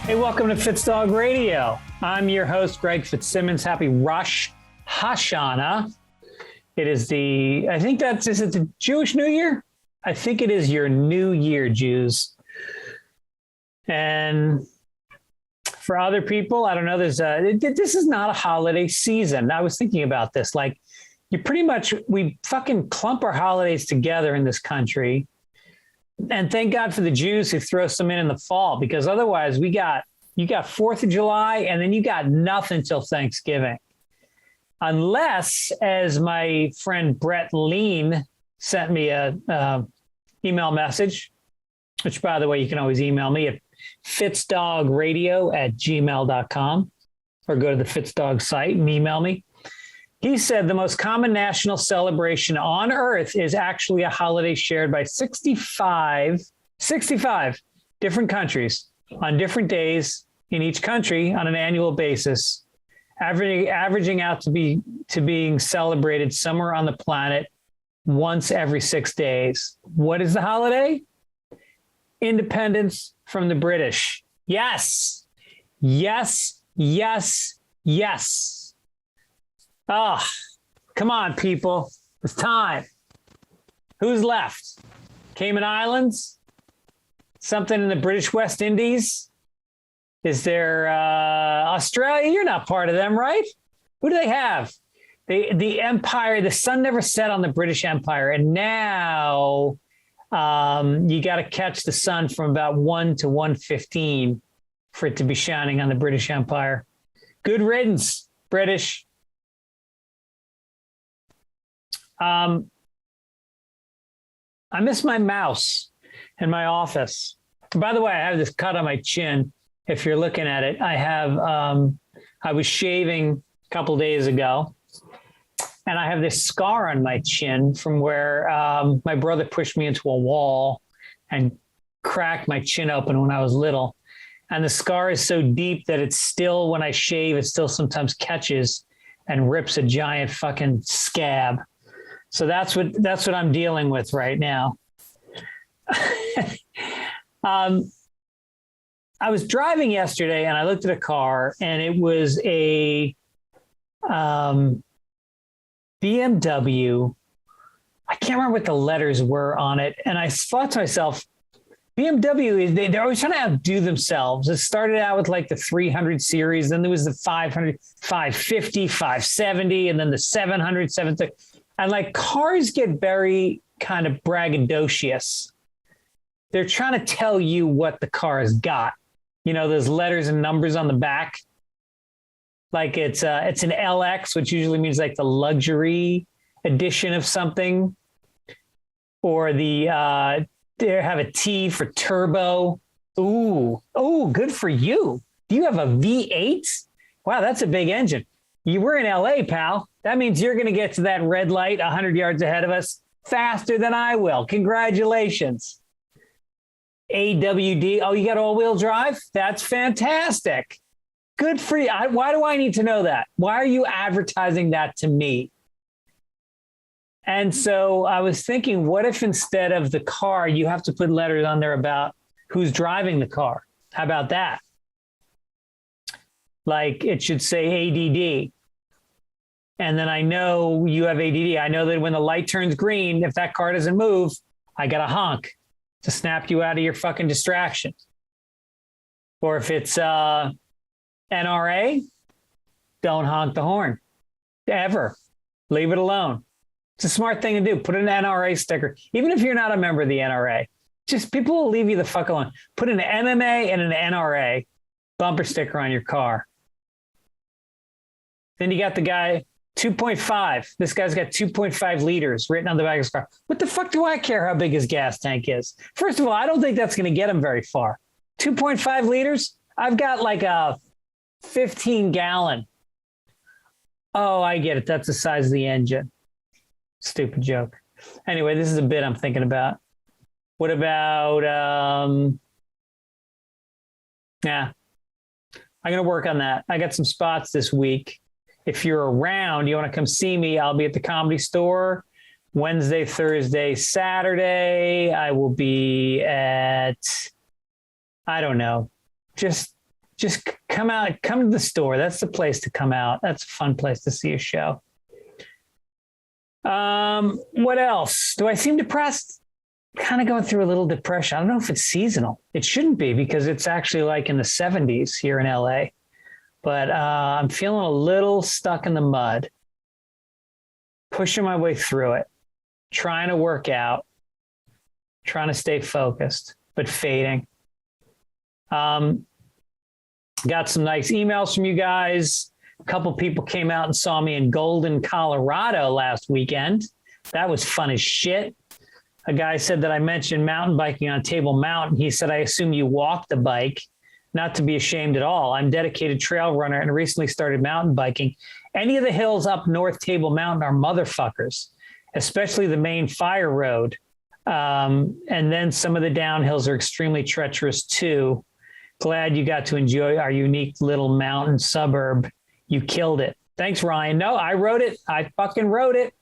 Hey, welcome to Fitzdog Radio. I'm your host, Greg Fitzsimmons. Happy Rosh Hashanah. It is is it the Jewish New Year? I think it is your New Year, Jews. And for other people, I don't know, this is not a holiday season. I was thinking about this. Like, we fucking clump our holidays together in this country. And thank God for the Jews who throw some in the fall, because otherwise you got 4th of July and then you got nothing till Thanksgiving. Unless, as my friend Brett Lean sent me a email message, which, by the way, you can always email me at fitzdog@gmail.com or go to the Fitzdog site and email me. He said the most common national celebration on earth is actually a holiday shared by 65 different countries on different days in each country on an annual basis, averaging out to being celebrated somewhere on the planet once every 6 days. What is the holiday? Independence from the British. Yes. Yes. Yes. Yes. Oh, come on, people. It's time. Who's left? Cayman Islands? Something in the British West Indies? Is there Australia? You're not part of them, right? Who do they have? The empire, the sun never set on the British Empire. And now you got to catch the sun from about 1 to 1:15 for it to be shining on the British Empire. Good riddance, British. I miss my mouse in my office. By the way, I have this cut on my chin. If you're looking at it, I was shaving a couple days ago, and I have this scar on my chin from where my brother pushed me into a wall and cracked my chin open when I was little. And the scar is so deep that it's still, when I shave, it still sometimes catches and rips a giant fucking scab. So that's what I'm dealing with right now. I was driving yesterday and I looked at a car, and it was a BMW. I can't remember what the letters were on it. And I thought to myself, BMW, they're always trying to outdo themselves. It started out with like the 300 series. Then there was the 500, 550, 570, and then the 700, 730. And like, cars get very kind of braggadocious. They're trying to tell you what the car has got. You know, those letters and numbers on the back. Like it's an LX, which usually means like the luxury edition of something. Or they have a T for turbo. Ooh, good for you. Do you have a V8? Wow, that's a big engine. You were in LA, pal. That means you're going to get to that red light 100 yards ahead of us faster than I will. Congratulations. AWD. Oh, you got all-wheel drive? That's fantastic. Good for you. Why do I need to know that? Why are you advertising that to me? And so I was thinking, what if instead of the car, you have to put letters on there about who's driving the car? How about that? Like it should say ADD. And then I know you have ADD. I know that when the light turns green, if that car doesn't move, I got to honk to snap you out of your fucking distraction. Or if it's NRA, don't honk the horn. Ever. Leave it alone. It's a smart thing to do. Put an NRA sticker. Even if you're not a member of the NRA, just people will leave you the fuck alone. Put an MMA and an NRA bumper sticker on your car. Then you got the guy, 2.5. This guy's got 2.5 liters written on the back of his car. What the fuck do I care how big his gas tank is? First of all, I don't think that's going to get him very far. 2.5 liters? I've got like a 15-gallon. Oh, I get it. That's the size of the engine. Stupid joke. Anyway, this is a bit I'm thinking about. What about, I'm going to work on that. I got some spots this week. If you're around, you want to come see me, I'll be at the Comedy Store Wednesday, Thursday, Saturday. I will be at, I don't know, just just come out, come to the store. That's the place to come out. That's a fun place to see a show. What else? Do I seem depressed? Kind of going through a little depression. I don't know if it's seasonal. It shouldn't be because it's actually like in the 70s here in LA. But I'm feeling a little stuck in the mud, pushing my way through it, trying to work out, trying to stay focused, but fading. Got some nice emails from you guys. A couple people came out and saw me in Golden, Colorado last weekend. That was fun as shit. A guy said that I mentioned mountain biking on Table Mountain. He said, I assume you walk the bike. Not to be ashamed at all. I'm a dedicated trail runner and recently started mountain biking. Any of the hills up north Table Mountain are motherfuckers, especially the main fire road. And then some of the downhills are extremely treacherous too. Glad you got to enjoy our unique little mountain suburb. You killed it. Thanks, Ryan. No, I wrote it. I fucking wrote it.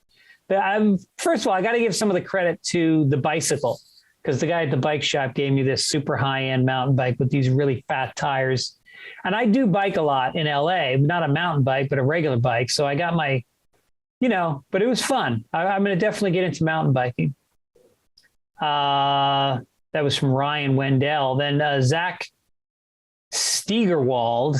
First of all, I got to give some of the credit to the bicycle, because the guy at the bike shop gave me this super high-end mountain bike with these really fat tires. And I do bike a lot in LA, not a mountain bike, but a regular bike. So I got my, but it was fun. I'm going to definitely get into mountain biking. That was from Ryan Wendell. Then Zach Steigerwald,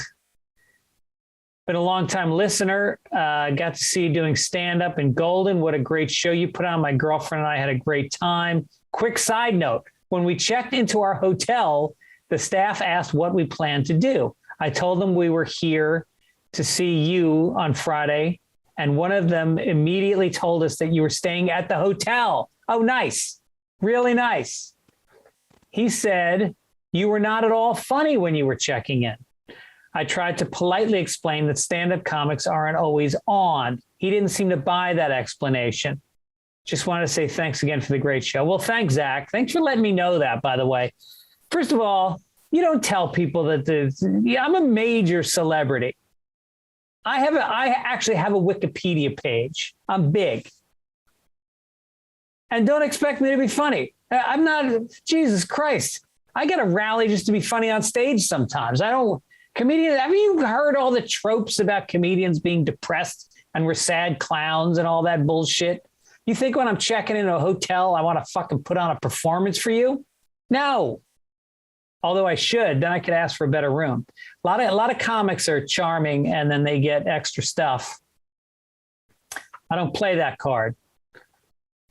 been a long-time listener. Got to see you doing stand-up in Golden. What a great show you put on. My girlfriend and I had a great time. Quick side note, when we checked into our hotel, the staff asked what we planned to do. I told them we were here to see you on Friday, and one of them immediately told us that you were staying at the hotel. Oh, nice. Really nice. He said you were not at all funny when you were checking in. I tried to politely explain that stand-up comics aren't always on. He didn't seem to buy that explanation. Just wanted to say thanks again for the great show. Well, thanks, Zach. Thanks for letting me know that, by the way. First of all, you don't tell people that I'm a major celebrity. I actually have a Wikipedia page. I'm big. And don't expect me to be funny. I'm not, Jesus Christ. I got to rally just to be funny on stage sometimes. Comedians, have you heard all the tropes about comedians being depressed and we're sad clowns and all that bullshit? You think when I'm checking into a hotel, I want to fucking put on a performance for you? No. Although I should, then I could ask for a better room. A lot of comics are charming and then they get extra stuff. I don't play that card.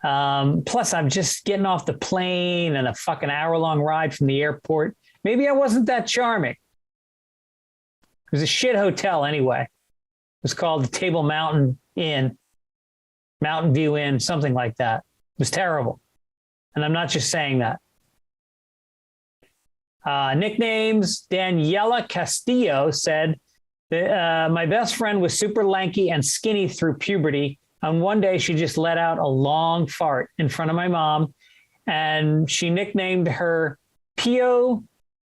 Plus, I'm just getting off the plane and a fucking hour-long ride from the airport. Maybe I wasn't that charming. It was a shit hotel anyway. It was called the Table Mountain Inn, Mountain View Inn, something like that. It was terrible. And I'm not just saying that. Nicknames, Daniela Castillo said, my best friend was super lanky and skinny through puberty. And one day she just let out a long fart in front of my mom. And she nicknamed her Pio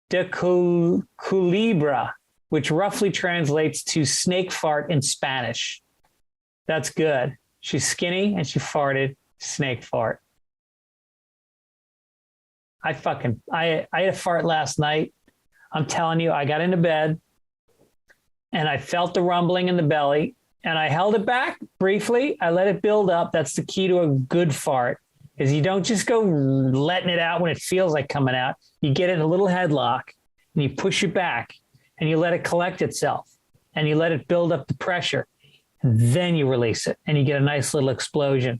de Culebra, which roughly translates to snake fart in Spanish. That's good. She's skinny and she farted snake fart. I had a fart last night. I'm telling you, I got into bed and I felt the rumbling in the belly and I held it back briefly. I let it build up. That's the key to a good fart, is you don't just go letting it out when it feels like coming out. You get it in a little headlock and you push it back and you let it collect itself and you let it build up the pressure. And then you release it and you get a nice little explosion.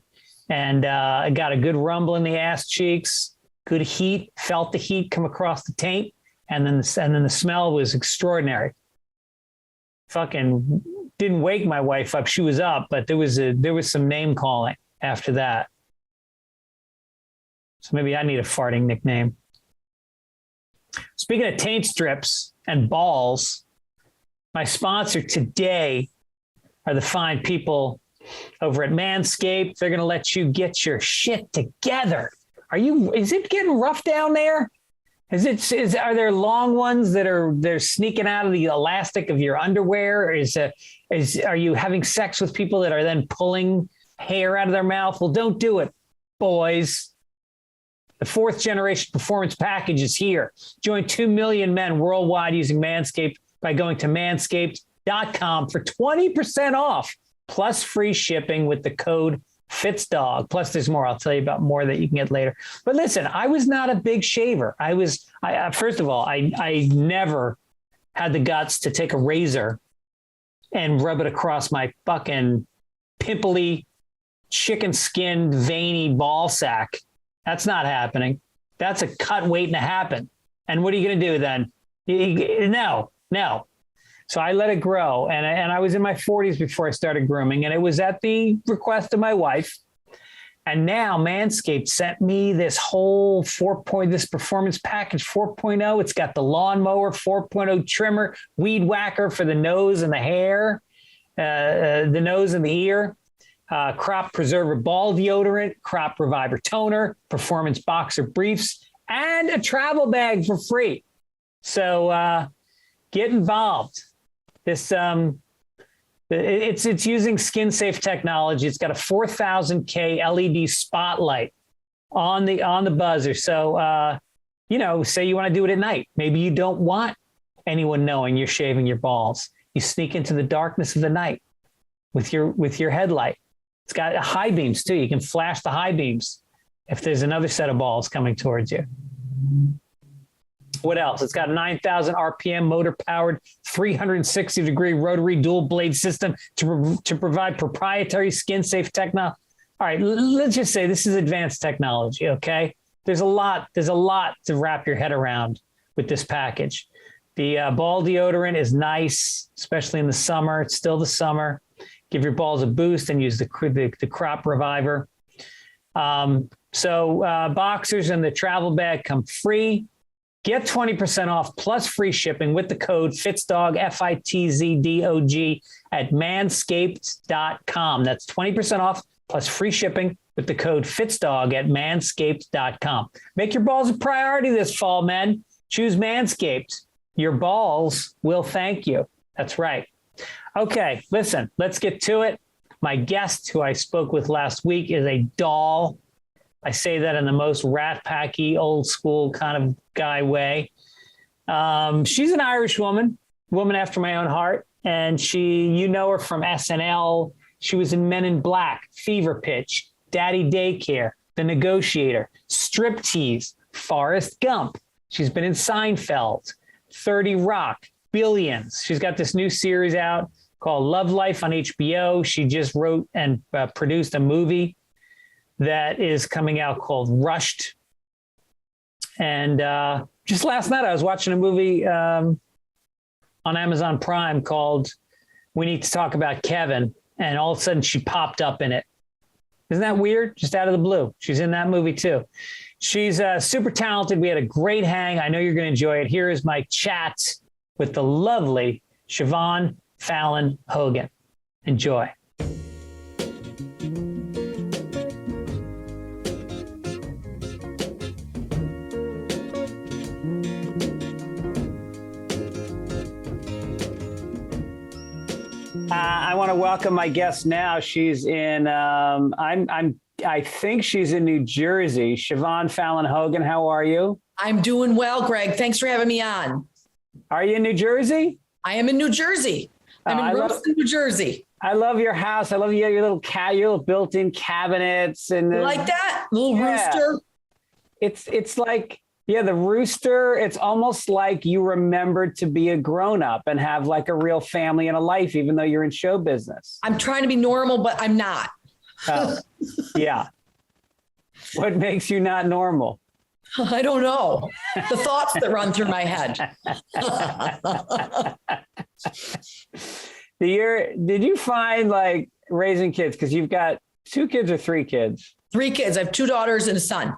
And I got a good rumble in the ass cheeks, good heat, felt the heat come across the taint. And then the smell was extraordinary. Fucking didn't wake my wife up. She was up, but there was some name calling after that. So maybe I need a farting nickname. Speaking of taint strips and balls, my sponsor today are the fine people over at Manscaped. They're going to let you get your shit together. Is it getting rough down there? Are there long ones they're sneaking out of the elastic of your underwear? Are you having sex with people that are then pulling hair out of their mouth? Well, don't do it, boys. The 4th generation performance package is here. Join 2 million men worldwide using Manscaped by going to manscaped.com for 20% off plus free shipping with the code Fitzdog. Plus there's more. I'll tell you about more that you can get later. But listen, I was not a big shaver. First of all, I never had the guts to take a razor and rub it across my fucking pimply, chicken skinned, veiny ball sack. That's not happening. That's a cut waiting to happen. And what are you going to do then? No. So I let it grow. And I was in my 40s before I started grooming. And it was at the request of my wife. And now Manscaped sent me this whole this performance package 4.0. It's got the lawnmower 4.0 trimmer, weed whacker for the nose and the hair, the nose and the ear, crop preserver ball deodorant, crop reviver toner, performance boxer briefs, and a travel bag for free. So get involved. This it's using skin safe technology. It's got a 4,000K LED spotlight on the buzzer. So say you want to do it at night. Maybe you don't want anyone knowing you're shaving your balls. You sneak into the darkness of the night with your headlight. It's got high beams too. You can flash the high beams if there's another set of balls coming towards you. What else? It's got a 9,000 RPM motor-powered 360-degree rotary dual-blade system to provide proprietary skin-safe technology. All right, let's just say this is advanced technology, okay? There's a lot to wrap your head around with this package. The ball deodorant is nice, especially in the summer. It's still the summer. Give your balls a boost and use the crop reviver. Boxers and the travel bag come free. Get 20% off plus free shipping with the code Fitzdog, Fitzdog, at manscaped.com. That's 20% off plus free shipping with the code Fitzdog at manscaped.com. Make your balls a priority this fall, men. Choose Manscaped. Your balls will thank you. That's right. Okay, listen, let's get to it. My guest, who I spoke with last week, is a doll. I say that in the most rat packy, old school kind of guy way. She's an Irish woman after my own heart. And you know her from SNL. She was in Men in Black, Fever Pitch, Daddy Daycare, The Negotiator, Striptease, Forrest Gump. She's been in Seinfeld, 30 Rock, Billions. She's got this new series out called Love Life on HBO. She just wrote and produced a movie that is coming out called Rushed. And just last night, I was watching a movie on Amazon Prime called We Need to Talk About Kevin. And all of a sudden she popped up in it. Isn't that weird? Just out of the blue. She's in that movie too. She's super talented. We had a great hang. I know you're going to enjoy it. Here is my chat with the lovely Siobhan Fallon Hogan. Enjoy. I want to welcome my guest now. She's in, I think she's in New Jersey. Siobhan Fallon Hogan, how are you? I'm doing well, Greg. Thanks for having me on. Are you in New Jersey? I am in New Jersey. I'm in Royston, New Jersey. I love your house. I love your little your little built-in cabinets and you like that little rooster. It's like. Yeah, the rooster, it's almost like you remembered to be a grown-up and have like a real family and a life, even though you're in show business. I'm trying to be normal, but I'm not. Oh, yeah. What makes you not normal? I don't know. The thoughts that run through my head. Did you find like raising kids, because you've got 2 kids or 3 kids? 3 kids. I have 2 daughters and a son.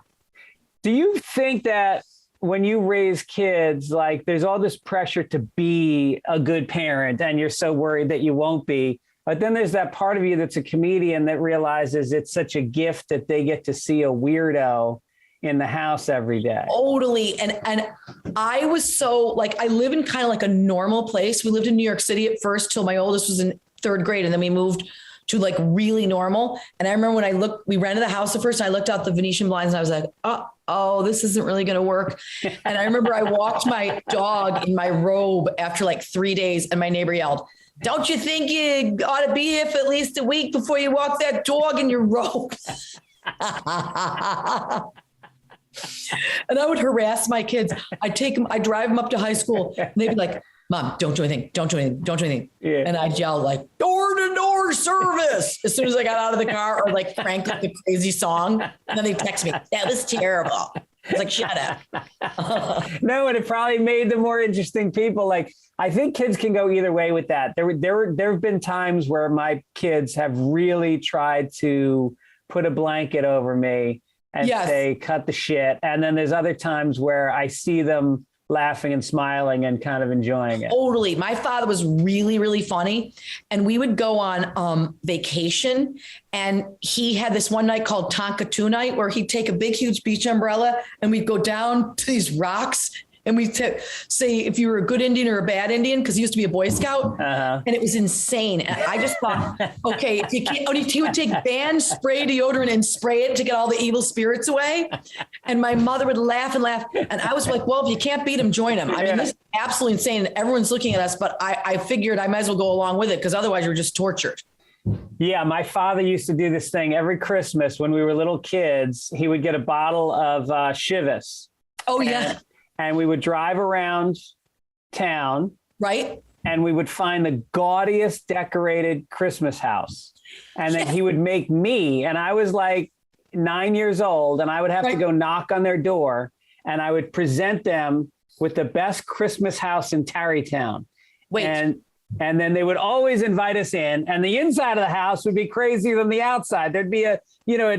Do you think that when you raise kids, like there's all this pressure to be a good parent and you're so worried that you won't be, but then there's that part of you that's a comedian that realizes it's such a gift that they get to see a weirdo in the house every day? Totally. And I was so like, I live in kind of like a normal place. We lived in New York City at first till my oldest was in 3rd grade. And then we moved to like really normal. And I remember when we rented the house at first, and I looked out the Venetian blinds and I was like, oh, this isn't really going to work. And I remember I walked my dog in my robe after like 3 days, and my neighbor yelled, "Don't you think you ought to be here for at least a week before you walk that dog in your robe?" And I would harass my kids. I'd drive them up to high school, and they'd be like, "Mom, don't do anything. Don't do anything. Don't do anything." Yeah. And I'd yell like, "Door-to-door service," as soon as I got out of the car, or like crank up the crazy song. And then they text me, "That was terrible." I was like, "Shut up." No, and it probably made them more interesting people. Like, I think kids can go either way with that. There have been times where my kids have really tried to put a blanket over me and say, "Cut the shit." And then there's other times where I see them laughing and smiling and kind of enjoying it. Totally. My father was really, really funny. And we would go on vacation. And he had this one night called Tonka 2 night, where he'd take a big, huge beach umbrella and we'd go down to these rocks. And we say if you were a good Indian or a bad Indian, because he used to be a Boy Scout, and it was insane. And I just thought, okay, if you can't, he would take band spray deodorant and spray it to get all the evil spirits away. And my mother would laugh and laugh. And I was like, well, if you can't beat him, join him. I mean, this is absolutely insane. Everyone's looking at us, but I figured I might as well go along with it, because otherwise you're just tortured. Yeah, my father used to do this thing every Christmas when we were little kids. He would get a bottle of Chivas. Oh, yeah. And we would drive around town. Right. And we would find the gaudiest decorated Christmas house. And then he would make me, and I was like 9 years old, and I would have to go knock on their door, and I would present them with the best Christmas house in Tarrytown. And then they would always invite us in, and the inside of the house would be crazier than the outside. There'd be a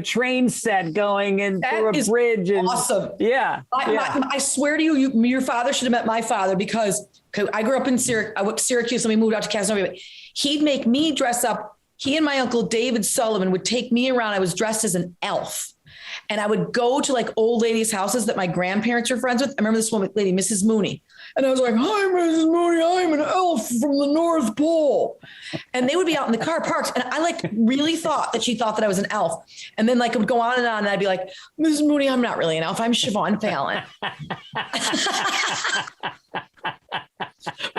train set going and through a bridge. And awesome. Yeah. I swear to you, your father should have met my father, because I grew up in Syracuse, and we moved out to Casanova. He'd make me dress up. He and my uncle David Sullivan would take me around. I was dressed as an elf. And I would go to like old ladies' houses that my grandparents were friends with. I remember this one lady, Mrs. Mooney. And I was like, "Hi, Mrs. Mooney, I'm an elf from the North Pole." And they would be out in the car parked. And I like really thought that she thought that I was an elf. And then like it would go on. And I'd be like, "Mrs. Mooney, I'm not really an elf. I'm Siobhan Fallon."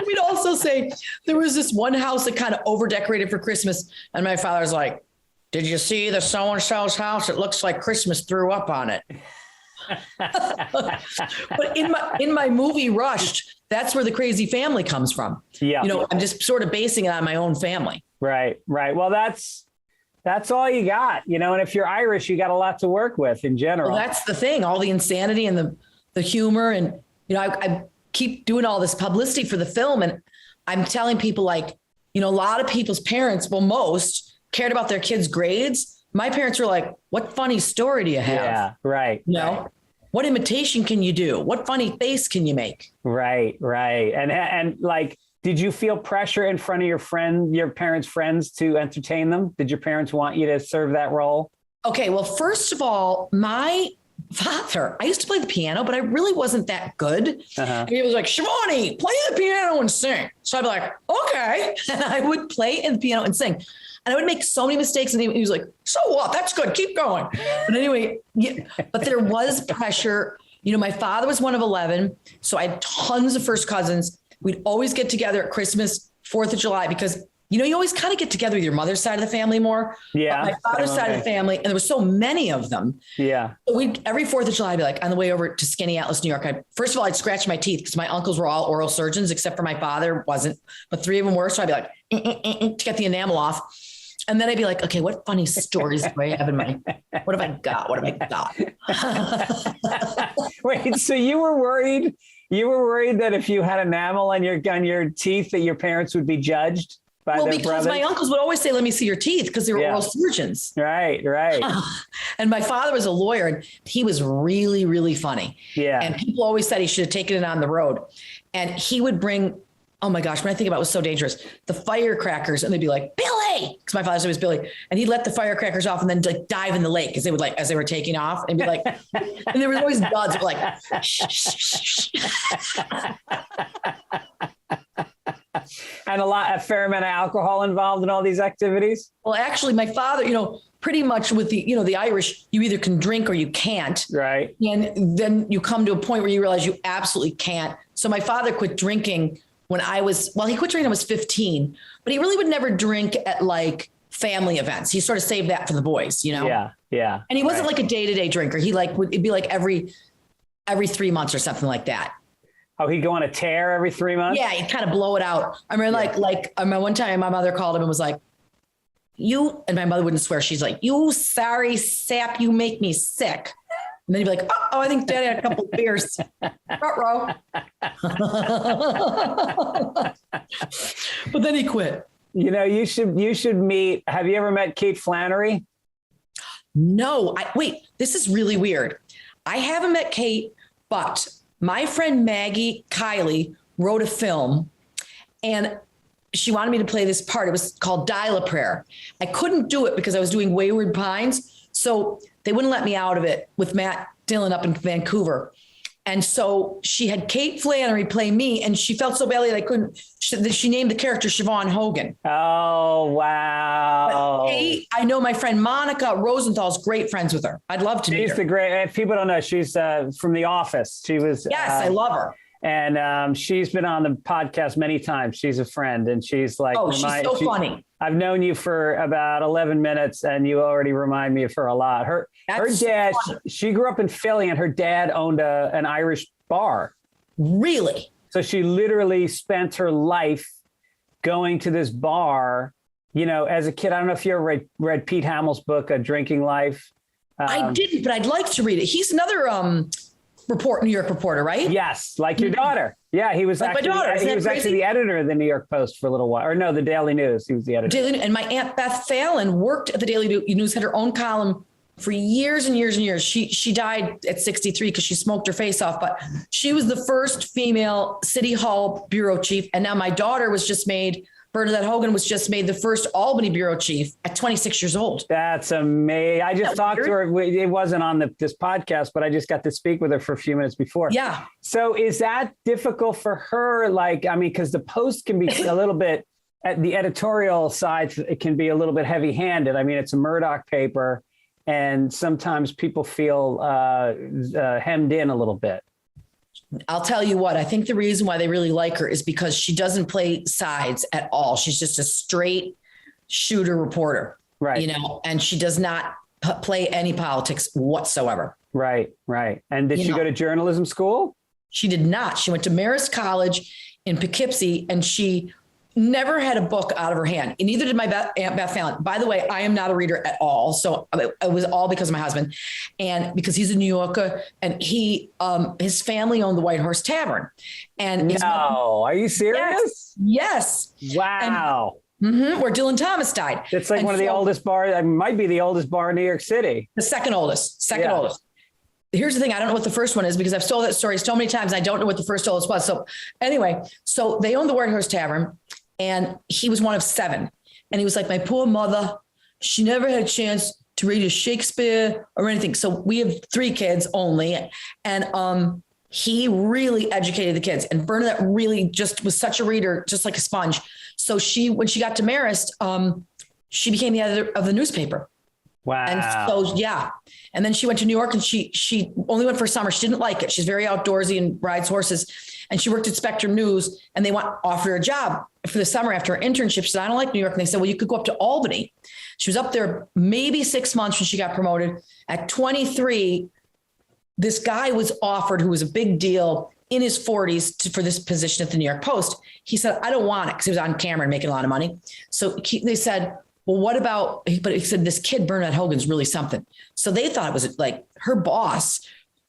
We'd also say there was this one house that kind of over decorated for Christmas. And my father's like, "Did you see the so-and-so's house? It looks like Christmas threw up on it." But in my movie Rushed, that's where the crazy family comes from. Yeah. I'm just sort of basing it on my own family. Right. Well, that's all you got, and if you're Irish, you got a lot to work with in general. Well, that's the thing, all the insanity and the humor. And, I keep doing all this publicity for the film. And I'm telling people like, a lot of people's parents, well, most cared about their kids' grades. My parents were like, "What funny story do you have?" Yeah, right. What imitation can you do? What funny face can you make? Right. And like, did you feel pressure in front of your parents' friends to entertain them? Did your parents want you to serve that role? Okay, well, first of all, my father, I used to play the piano, but I really wasn't that good. And he was like, "Shivani, play the piano and sing." So I'd be like, "Okay." And I would play the piano and sing. And I would make so many mistakes. And he was like, "So what? That's good. Keep going." But anyway, but there was pressure. My father was one of 11. So I had tons of first cousins. We'd always get together at Christmas, 4th of July, because, you always kind of get together with your mother's side of the family more. Yeah. But my father's side of the family, and there were so many of them. Yeah. So every 4th of July, I'd be like, on the way over to Skinny Atlas, New York, first of all, I'd scratch my teeth because my uncles were all oral surgeons, except for my father wasn't, but 3 of them were. So I'd be like, to get the enamel off. And then I'd be like, "Okay, what funny stories do I have in what have I got? What have I got?" Wait, so you were worried that if you had enamel on your teeth that your parents would be judged by their brothers? Because my uncles would always say, "Let me see your teeth," because they were oral surgeons. Right. And my father was a lawyer, and he was really, really funny. Yeah. And people always said he should have taken it on the road. And he would bring, oh my gosh, when I think about it, was so dangerous, the firecrackers, and they'd be like, "Billy," because my father's name was Billy, and he'd let the firecrackers off and then like dive in the lake, because they would like, as they were taking off, and be like, and there was always buds like, shh, shh, shh. And a fair amount of alcohol involved in all these activities? Well, actually, my father, pretty much with the Irish, you either can drink or you can't. Right. And then you come to a point where you realize you absolutely can't. So my father quit drinking he quit drinking when I was 15, but he really would never drink at like family events. He sort of saved that for the boys, Yeah. Yeah. And he wasn't like a day-to-day drinker. He it'd be like every 3 months or something like that. Oh, he'd go on a tear every 3 months? Yeah, he'd kind of blow it out. I remember I remember one time my mother called him and was like, and my mother wouldn't swear. She's like, you sorry sap, you make me sick. And then he'd be like, oh, I think Daddy had a couple of beers. Ruh-roh. But then he quit. You should meet. Have you ever met Kate Flannery? No, wait, this is really weird. I haven't met Kate, but my friend Maggie Kiley wrote a film and she wanted me to play this part. It was called Dial a Prayer. I couldn't do it because I was doing Wayward Pines. So they wouldn't let me out of it with Matt Dillon up in Vancouver. And so she had Kate Flannery play me, and she felt so badly that I couldn't. She named the character Siobhan Hogan. Oh, wow. But Kate, I know my friend Monica Rosenthal's great friends with her. I'd love to meet her. She's the great, people don't know, she's from The Office. She was. Yes, I love her. And she's been on the podcast many times. She's a friend, and she's like, she's so funny. I've known you for about 11 minutes, and you already remind me of her a lot. Her dad, she grew up in Philly, and her dad owned an Irish bar. Really? So she literally spent her life going to this bar, as a kid. I don't know if you ever read Pete Hamill's book, A Drinking Life. I didn't, but I'd like to read it. He's another New York reporter, right? Yes, like your daughter. Yeah, he was actually the editor of the New York Post for a little while. Or no, the Daily News. He was the editor. And my Aunt Beth Fallon worked at the Daily News, had her own column for years and years and years. She died at 63 because she smoked her face off, but she was the first female City Hall bureau chief. And now my daughter Bernadette Hogan was just made the first Albany bureau chief at 26 years old. That's amazing. I just talked to her. It wasn't on this podcast, but I just got to speak with her for a few minutes before. Yeah. So is that difficult for her? Because the Post can be a little bit, at the editorial side, it can be a little bit heavy handed. I mean, it's a Murdoch paper, and sometimes people feel hemmed in a little bit. I'll tell you what, I think the reason why they really like her is because she doesn't play sides at all. She's just a straight shooter reporter, right? And she does not play any politics whatsoever. Right. And did she go to journalism school? She did not. She went to Marist College in Poughkeepsie, and she never had a book out of her hand. And neither did my Aunt Beth Fallon. By the way, I am not a reader at all. So it was all because of my husband, and because he's a New Yorker, and his family owned the White Horse Tavern. And are you serious? Yes. Wow. Where Dylan Thomas died. It's like one of the oldest bars. It might be the oldest bar in New York City. The second oldest. Here's the thing. I don't know what the first one is because I've told that story so many times. I don't know what the first oldest was. So anyway, so they owned the White Horse Tavern, and he was one of 7. And he was like, my poor mother, she never had a chance to read a Shakespeare or anything. So we have 3 kids only. And he really educated the kids. And Bernadette really just was such a reader, just like a sponge. So when she got to Marist, she became the editor of the newspaper. Wow. And so, yeah. And then she went to New York, and she only went for a summer. She didn't like it. She's very outdoorsy and rides horses. And she worked at Spectrum News, and they offered her a job for the summer after her internship. She said, I don't like New York. And they said, well, you could go up to Albany. She was up there maybe 6 months when she got promoted. At 23, this guy was offered, who was a big deal in his 40s for this position at the New York Post. He said, I don't want it, because he was on camera and making a lot of money. So they said, well, what about, but he said, this kid, Bernadette Hogan's really something. So they thought it was like her boss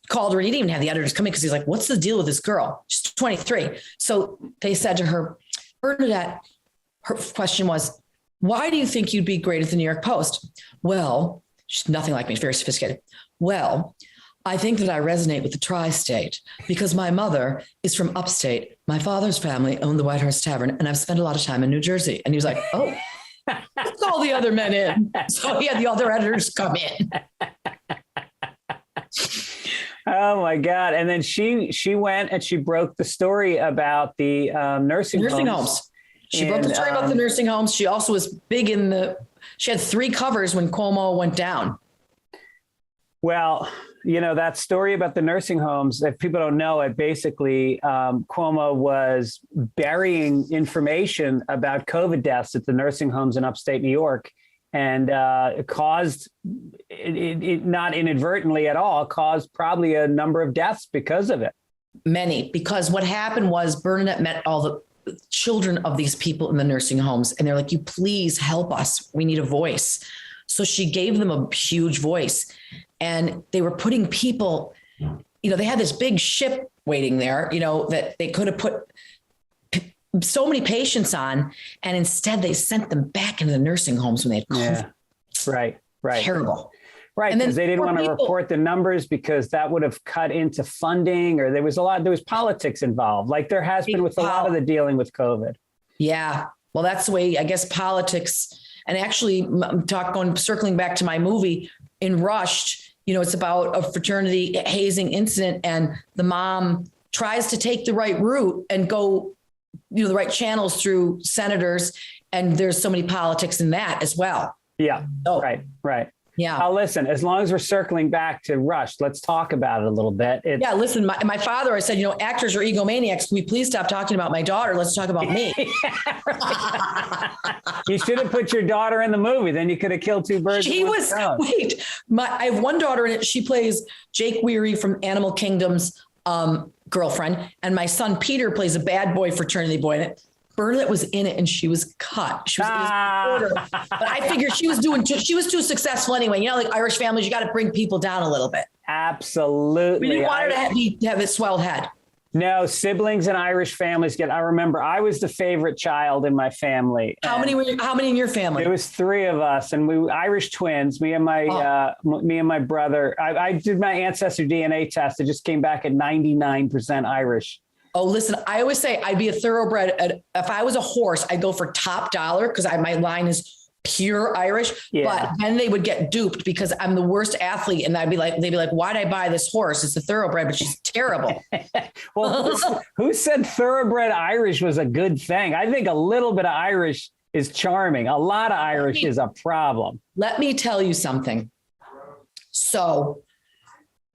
called her. He didn't even have the editors come in because he's like, what's the deal with this girl? She's 23. So they said to her, Bernadette, her question was, why do you think you'd be great at the New York Post? Well, she's nothing like me, very sophisticated. Well, I think that I resonate with the tri-state because my mother is from upstate. My father's family owned the White Horse Tavern, and I've spent a lot of time in New Jersey. And he was like, oh, let's call the other men in. So he had the other editors come in. Oh my God. And then she went and she broke the story about the nursing homes. She broke the story about the nursing homes. She also was big she had 3 covers when Cuomo went down. Well, that story about the nursing homes, if people don't know it, basically Cuomo was burying information about COVID deaths at the nursing homes in upstate New York. And it caused, not inadvertently at all, caused probably a number of deaths because of it. Many, because what happened was Bernadette met all the children of these people in the nursing homes. And they're like, you please help us. We need a voice. So she gave them a huge voice. And they were putting people, they had this big ship waiting there, that they could have put so many patients on. And instead they sent them back into the nursing homes when they had COVID. Yeah. Right. Terrible. Right, because they didn't want to report the numbers because that would have cut into funding, or there was politics involved, like there has been with a lot of the dealing with COVID. Yeah. Well, that's the way, I guess, politics, and actually circling back to my movie in Rushed, it's about a fraternity hazing incident, and the mom tries to take the right route and go, the right channels through senators. And there's so many politics in that as well. Yeah. Oh. Right. Yeah. Now, listen, as long as we're circling back to Rush, let's talk about it a little bit. Listen, my father, I said, actors are egomaniacs. Can we please stop talking about my daughter? Let's talk about me. You should have put your daughter in the movie. Then you could have killed 2 birds. I have one daughter in it. She plays Jake Weary from Animal Kingdom's girlfriend. And my son, Peter, plays a bad boy fraternity boy in it. Bernadette was in it and she was cut. She was in his order. But I figured she was too successful anyway. Like Irish families, you got to bring people down a little bit. Absolutely. We didn't want her to have a swelled head. No, siblings in Irish families I remember I was the favorite child in my family. How many in your family? It was 3 of us, and we Irish twins, me and my brother. I did my ancestor DNA test. It just came back at 99% Irish. Oh, listen, I always say I'd be a thoroughbred. If I was a horse, I'd go for top dollar because my line is pure Irish. Yeah. But then they would get duped because I'm the worst athlete. And they'd be like, why'd I buy this horse? It's a thoroughbred, but she's terrible. Well, who said thoroughbred Irish was a good thing? I think a little bit of Irish is charming. A lot of Irish is a problem. Let me tell you something. So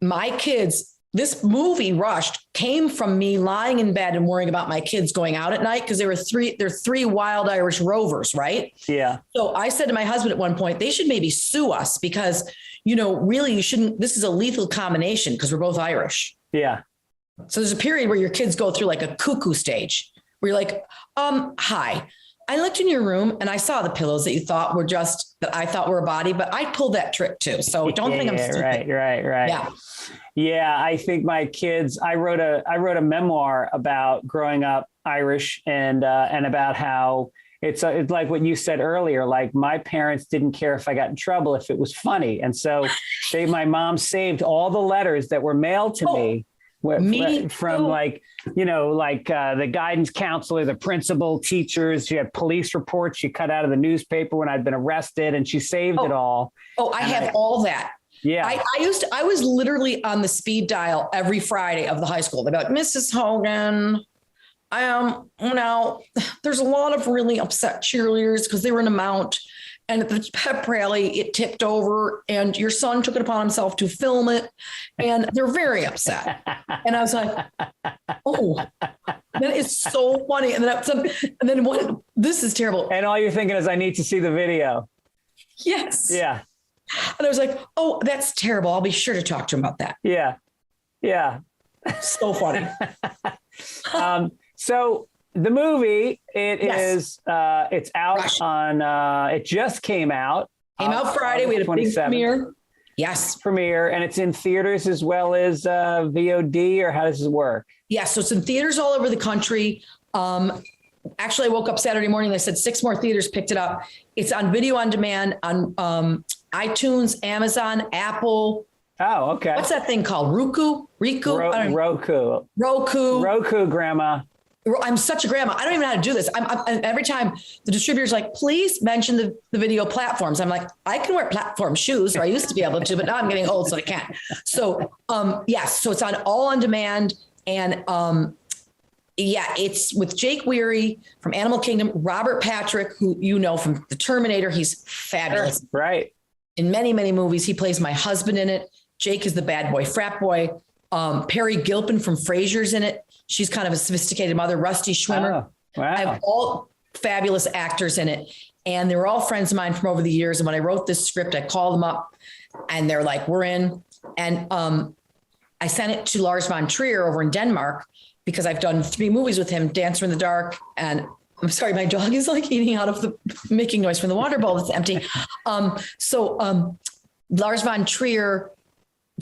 my kids, this movie Rushed came from me lying in bed and worrying about my kids going out at night because they're 3 wild Irish rovers, right? Yeah. So I said to my husband at one point, they should maybe sue us because, really you shouldn't, this is a lethal combination because we're both Irish. Yeah. So there's a period where your kids go through like a cuckoo stage where you're like, hi, I looked in your room and I saw the pillows that that I thought were a body, but I pulled that trick too. So don't think I'm stupid. Right. Yeah. Yeah, I think my kids. I wrote a memoir about growing up Irish and about how it's like what you said earlier. Like my parents didn't care if I got in trouble if it was funny, and so my mom saved all the letters that were mailed to me from the guidance counselor, the principal, teachers. She had police reports she cut out of the newspaper when I'd been arrested, and she saved it all. Oh, I have all that. Yeah. I was literally on the speed dial every Friday of the high school. They'd be like, Mrs. Hogan, there's a lot of really upset cheerleaders because they were in a mount. And at the pep rally, it tipped over and your son took it upon himself to film it. And they're very upset. And I was like, oh, that is so funny. And then this is terrible. And all you're thinking is, I need to see the video. Yes. Yeah. And I was like, oh, that's terrible. I'll be sure to talk to him about that. Yeah. So funny. So the movie, it's out Rush. on, it just came out. Came out Friday. We had a big premiere. Yes. Premiere. And it's in theaters as well as VOD, or how does it work? Yeah. So it's in theaters all over the country. Actually, I woke up Saturday morning. They said 6 more theaters picked it up. It's on video on demand on iTunes, Amazon, Apple. Oh, okay. What's that thing called? Roku, grandma. I'm such a grandma. I don't even know how to do this. I'm every time the distributor's like, please mention the video platforms. I'm like, I can wear platform shoes, or I used to be able to, but now I'm getting old, so I can't. So, yes. So it's all on demand. And Yeah, it's with Jake Weary from Animal Kingdom, Robert Patrick, who you know from The Terminator. He's fabulous. Sure, right. In many, many movies. He plays my husband in it. Jake is the bad boy, frat boy. Perry Gilpin from Frasier's in it. She's kind of a sophisticated mother. Rusty Schwimmer. Oh, wow. I have all fabulous actors in it. And they were all friends of mine from over the years. And when I wrote this script, I called them up and they're like, we're in. And I sent it to Lars von Trier over in Denmark because I've done 3 movies with him, Dancer in the Dark. And I'm sorry, my dog is like eating out of making noise from the water bowl that's empty. Lars von Trier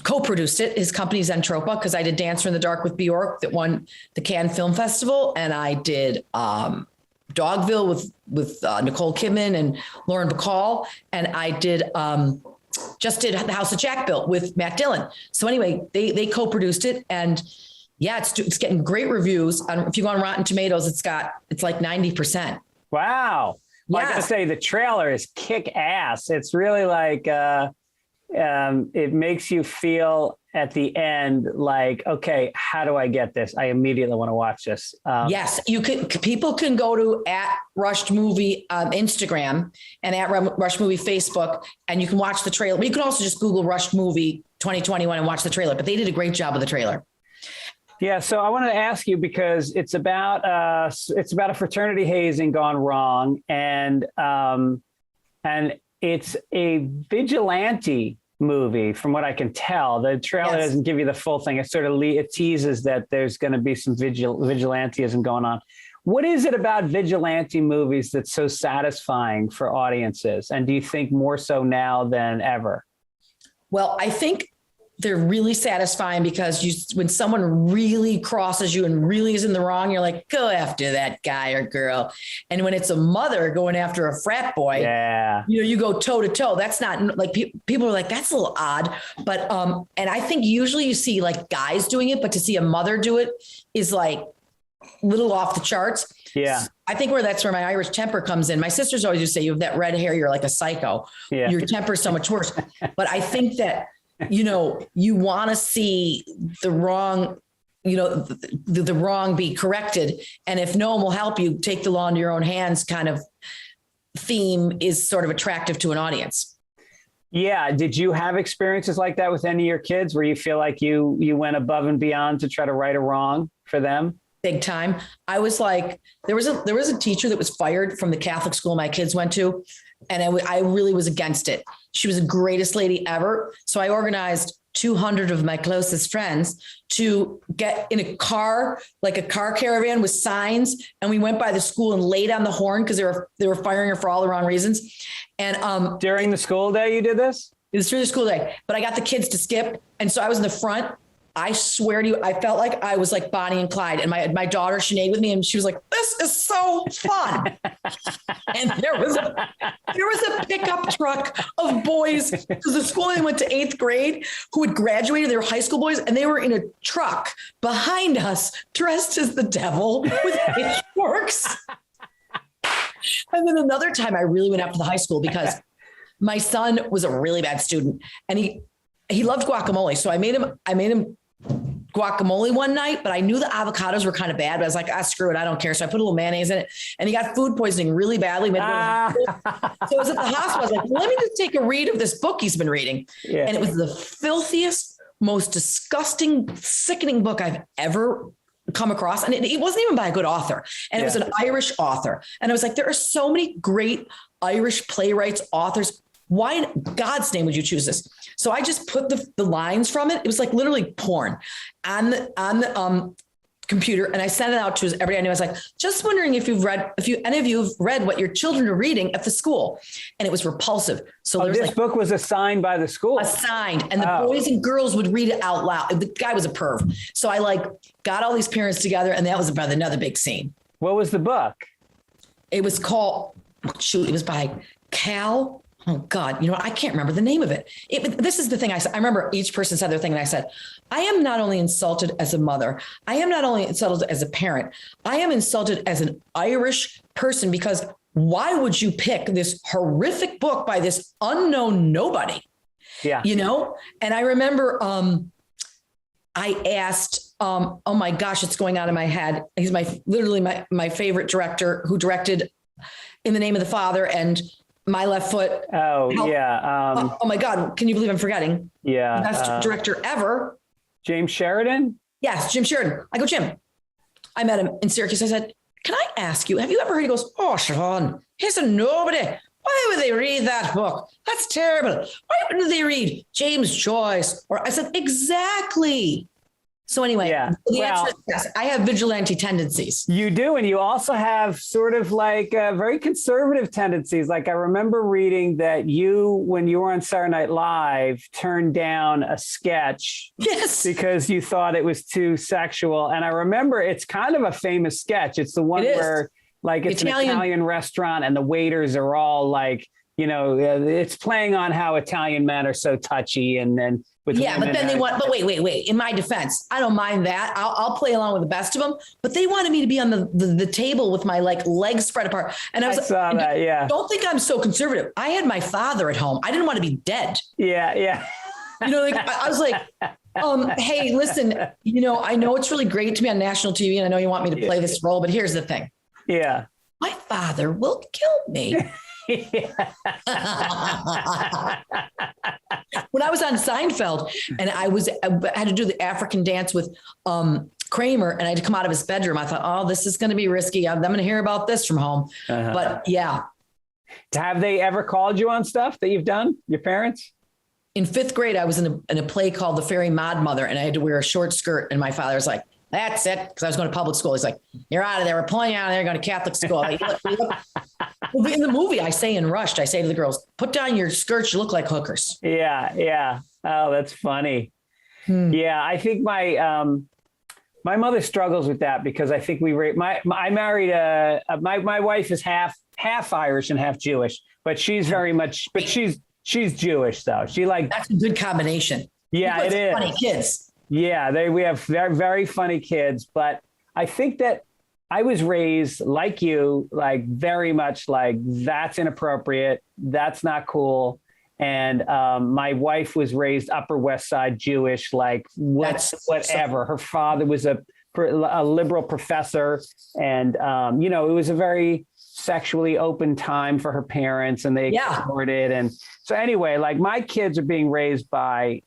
co-produced it. His company's Entropa, because I did Dancer in the Dark with Bjork that won the Cannes Film Festival. And I did Dogville with Nicole Kidman and Lauren Bacall. And I did just did The House that Jack Built with Matt Dillon. So anyway, they co-produced it, and yeah, it's getting great reviews. If you go on Rotten Tomatoes, it's like 90%. Wow. Well, yes. I gotta say the trailer is kick ass. It's really like it makes you feel at the end like, okay, how do I get this? I immediately want to watch this. Yes, people can go to @RushedMovie on Instagram and @RushedMovie Facebook, and you can watch the trailer. But you can also just Google Rushed Movie 2021 and watch the trailer. But they did a great job with the trailer. Yeah, so I wanted to ask you because it's about a fraternity hazing gone wrong, and it's a vigilante movie, from what I can tell. The trailer doesn't give you the full thing. It sort of it teases that there's going to be some vigilantism going on. What is it about vigilante movies that's so satisfying for audiences? And do you think more so now than ever? Well, I think they're really satisfying because when someone really crosses you and really is in the wrong, you're like, go after that guy or girl. And when it's a mother going after a frat boy, you go toe to toe. That's not like people are like, that's a little odd. But, and I think usually you see like guys doing it, but to see a mother do it is like little off the charts. Yeah. I think that's where my Irish temper comes in. My sisters always used to say, you have that red hair, you're like a psycho. Yeah. Your temper is so much worse. But I think that, you want to see the wrong, the wrong be corrected. And if no one will help you, take the law into your own hands kind of theme is sort of attractive to an audience. Yeah. Did you have experiences like that with any of your kids where you feel like you went above and beyond to try to right a wrong for them? Big time. I was like, there was a teacher that was fired from the Catholic school my kids went to. And I really was against it. She was the greatest lady ever. So I organized 200 of my closest friends to get in a car, like a car caravan with signs. And we went by the school and laid on the horn because they were firing her for all the wrong reasons. And during the school day, you did this? It was through the school day, but I got the kids to skip. And so I was in the front. I swear to you, I felt like I was like Bonnie and Clyde, and my daughter Sinead with me, and she was like, "This is so fun." And there was a pickup truck of boys because the school I went to 8th grade who had graduated. They were high school boys, and they were in a truck behind us, dressed as the devil with pitchforks. And then another time, I really went after the high school because my son was a really bad student, and he loved guacamole. So I made him guacamole one night, but I knew the avocados were kind of bad, but I was like, screw it. I don't care. So I put a little mayonnaise in it, and he got food poisoning really badly. So I was at the hospital. I was like, let me just take a read of this book he's been reading. Yeah. And it was the filthiest, most disgusting, sickening book I've ever come across. And it wasn't even by a good author. And it was an Irish author. And I was like, there are so many great Irish playwrights, authors. Why in God's name would you choose this? So I just put the lines from it. It was like literally porn on the computer. And I sent it out to everybody I knew. I was like, just wondering if any of you have read what your children are reading at the school. And it was repulsive. So this book was assigned by the school. Assigned. And the boys and girls would read it out loud. The guy was a perv. So I got all these parents together, and that was about another big scene. What was the book? It was called, it was by Cal. Oh God, I can't remember the name of it. This is the thing I said. I remember each person said their thing, and I said, I am not only insulted as a mother, I am not only insulted as a parent, I am insulted as an Irish person, because why would you pick this horrific book by this unknown nobody? Yeah. And I remember I asked oh my gosh, it's going on in my head. He's literally my favorite director who directed In the Name of the Father and My Left Foot. Oh, yeah. Oh my God. Can you believe I'm forgetting? Yeah. Best director ever. James Sheridan? Yes, Jim Sheridan. I go, Jim. I met him in Syracuse. I said, can I ask you, have you ever heard? He goes, oh, Siobhan, here's a nobody. Why would they read that book? That's terrible. Why wouldn't they read James Joyce? Or I said, exactly. So anyway, the answer is yes, I have vigilante tendencies. You do. And you also have sort of like very conservative tendencies. Like I remember reading that you, when you were on Saturday Night Live, turned down a sketch because you thought it was too sexual. And I remember it's kind of a famous sketch. It's the one where like it's an Italian restaurant and the waiters are all like, you know, it's playing on how Italian men are so touchy and then. But then they want, but wait. In my defense, I don't mind that. I'll play along with the best of them, but they wanted me to be on the table with my like legs spread apart. And I saw that. Yeah. Don't think I'm so conservative. I had my father at home. I didn't want to be dead. Yeah. Yeah. You know, like I was like, hey, listen, you know, I know it's really great to be on national TV and I know you want me to play this role, but here's the thing. Yeah. My father will kill me. When I was on Seinfeld and I had to do the African dance with Kramer and I had to come out of his bedroom, I thought, oh, this is going to be risky. I'm going to hear about this from home. But yeah. Have they ever called you on stuff that you've done, your parents? In 5th grade, I was in a play called The Fairy Godmother and I had to wear a short skirt and my father was like, that's it. Because I was going to public school. He's like, you're out of there. We're pulling you out of there. You're going to Catholic school. Like, look. In the movie, I say in Rushed, I say to the girls, put down your skirts. You look like hookers. Yeah. Yeah. Oh, that's funny. Yeah. I think my mother struggles with that because I think I married my wife is half Irish and half Jewish, but she's very much, but she's Jewish though. That's a good combination. Yeah, it is. Funny kids. Yeah, we have very, very funny kids, but I think that I was raised like you, like very much like that's inappropriate. That's not cool. And my wife was raised Upper West Side Jewish, like whatever. Her father was a liberal professor. And, you know, it was a very sexually open time for her parents and they explored it. And so anyway, like my kids are being raised by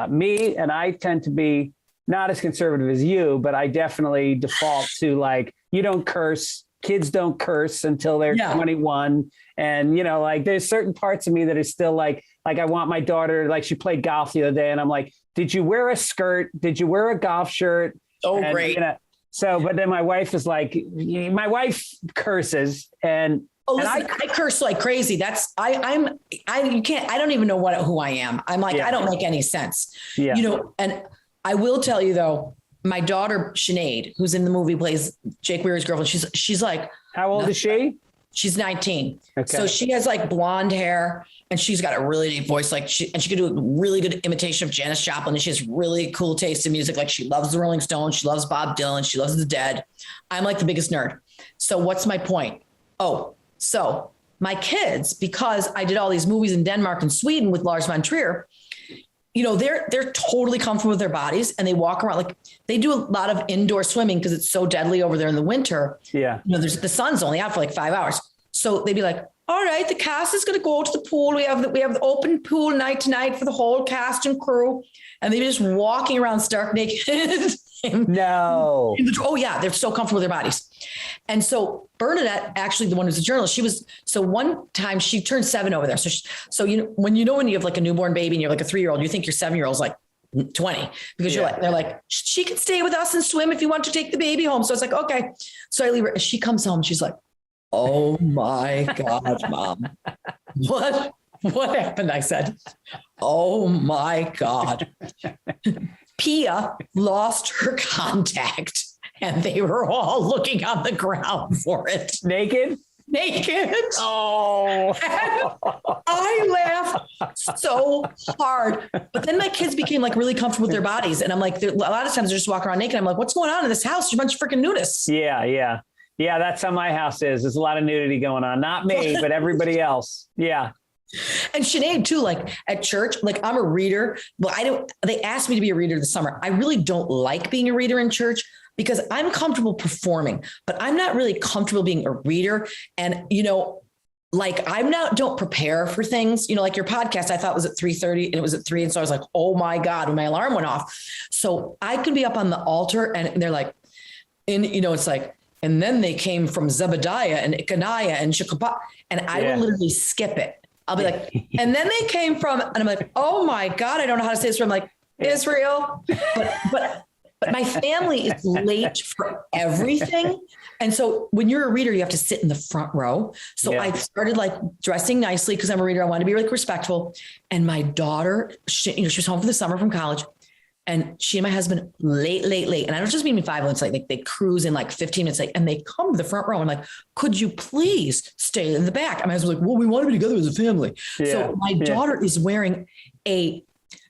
me, and I tend to be not as conservative as you, but I definitely default to like, you don't curse, kids don't curse until they're 21. And, you know, like there's certain parts of me that is still like I want my daughter, like she played golf the other day and I'm like, did you wear a skirt? Did you wear a golf shirt? Oh, great. You know, so, but then my wife is like, my wife curses and oh, listen, I curse like crazy. I don't even know who I am. I'm like, I don't make any sense, you know, and I will tell you though, my daughter, Sinead, who's in the movie, plays Jake Weir's girlfriend. She's like, how old is she? She's 19. Okay. So she has like blonde hair and she's got a really deep voice. Like she can do a really good imitation of Janis Joplin. And she has really cool taste in music. Like she loves the Rolling Stones. She loves Bob Dylan. She loves the Dead. I'm like the biggest nerd. So what's my point? Oh, so my kids, because I did all these movies in Denmark and Sweden with Lars von Trier, you know, they're totally comfortable with their bodies and they walk around like they do a lot of indoor swimming because it's so deadly over there in the winter. Yeah. You know, the sun's only out for like 5 hours. So they'd be like, all right, the cast is going to go to the pool. We have the open pool night tonight for the whole cast and crew. And they'd be just walking around stark naked. No. Oh yeah. They're so comfortable with their bodies. And so Bernadette, actually the one who's a journalist, so one time she turned 7 over there. So you know, when you have like a newborn baby and you're like a 3-year-old, you think your 7-year-old's like 20 because they're like, she can stay with us and swim if you want to take the baby home. So it's like, okay. So I leave her. She comes home. She's like, oh my God, Mom, what happened? I said, oh my God. Pia lost her contact and they were all looking on the ground for it. Naked. Oh, I laughed so hard. But then my kids became like really comfortable with their bodies. And I'm like, a lot of times they're just walking around naked. I'm like, what's going on in this house? You're a bunch of freaking nudists. Yeah. That's how my house is. There's a lot of nudity going on. Not me, but everybody else. Yeah. And Sinead too, like at church, like I'm a reader. Well, they asked me to be a reader this summer. I really don't like being a reader in church because I'm comfortable performing, but I'm not really comfortable being a reader. And, like don't prepare for things, like your podcast, I thought was at 3:30 and it was at 3. And so I was like, oh my God, when my alarm went off. So I could be up on the altar and they're like, it's like, and then they came from Zebediah and Ickaniah and Shekabah. And I will literally skip it. I'll be like, and then they came from, and I'm like, oh my God, I don't know how to say this. I'm like, Israel. But my family is late for everything. And so when you're a reader, you have to sit in the front row. So I started like dressing nicely because I'm a reader. I want to be like respectful. And my daughter, she was home for the summer from college. And she and my husband late. And I don't just mean 5 minutes, like they cruise in like 15 minutes late and they come to the front row. I'm like, could you please stay in the back? And my husband's like, well, we want to be together as a family. Yeah. So my daughter is wearing a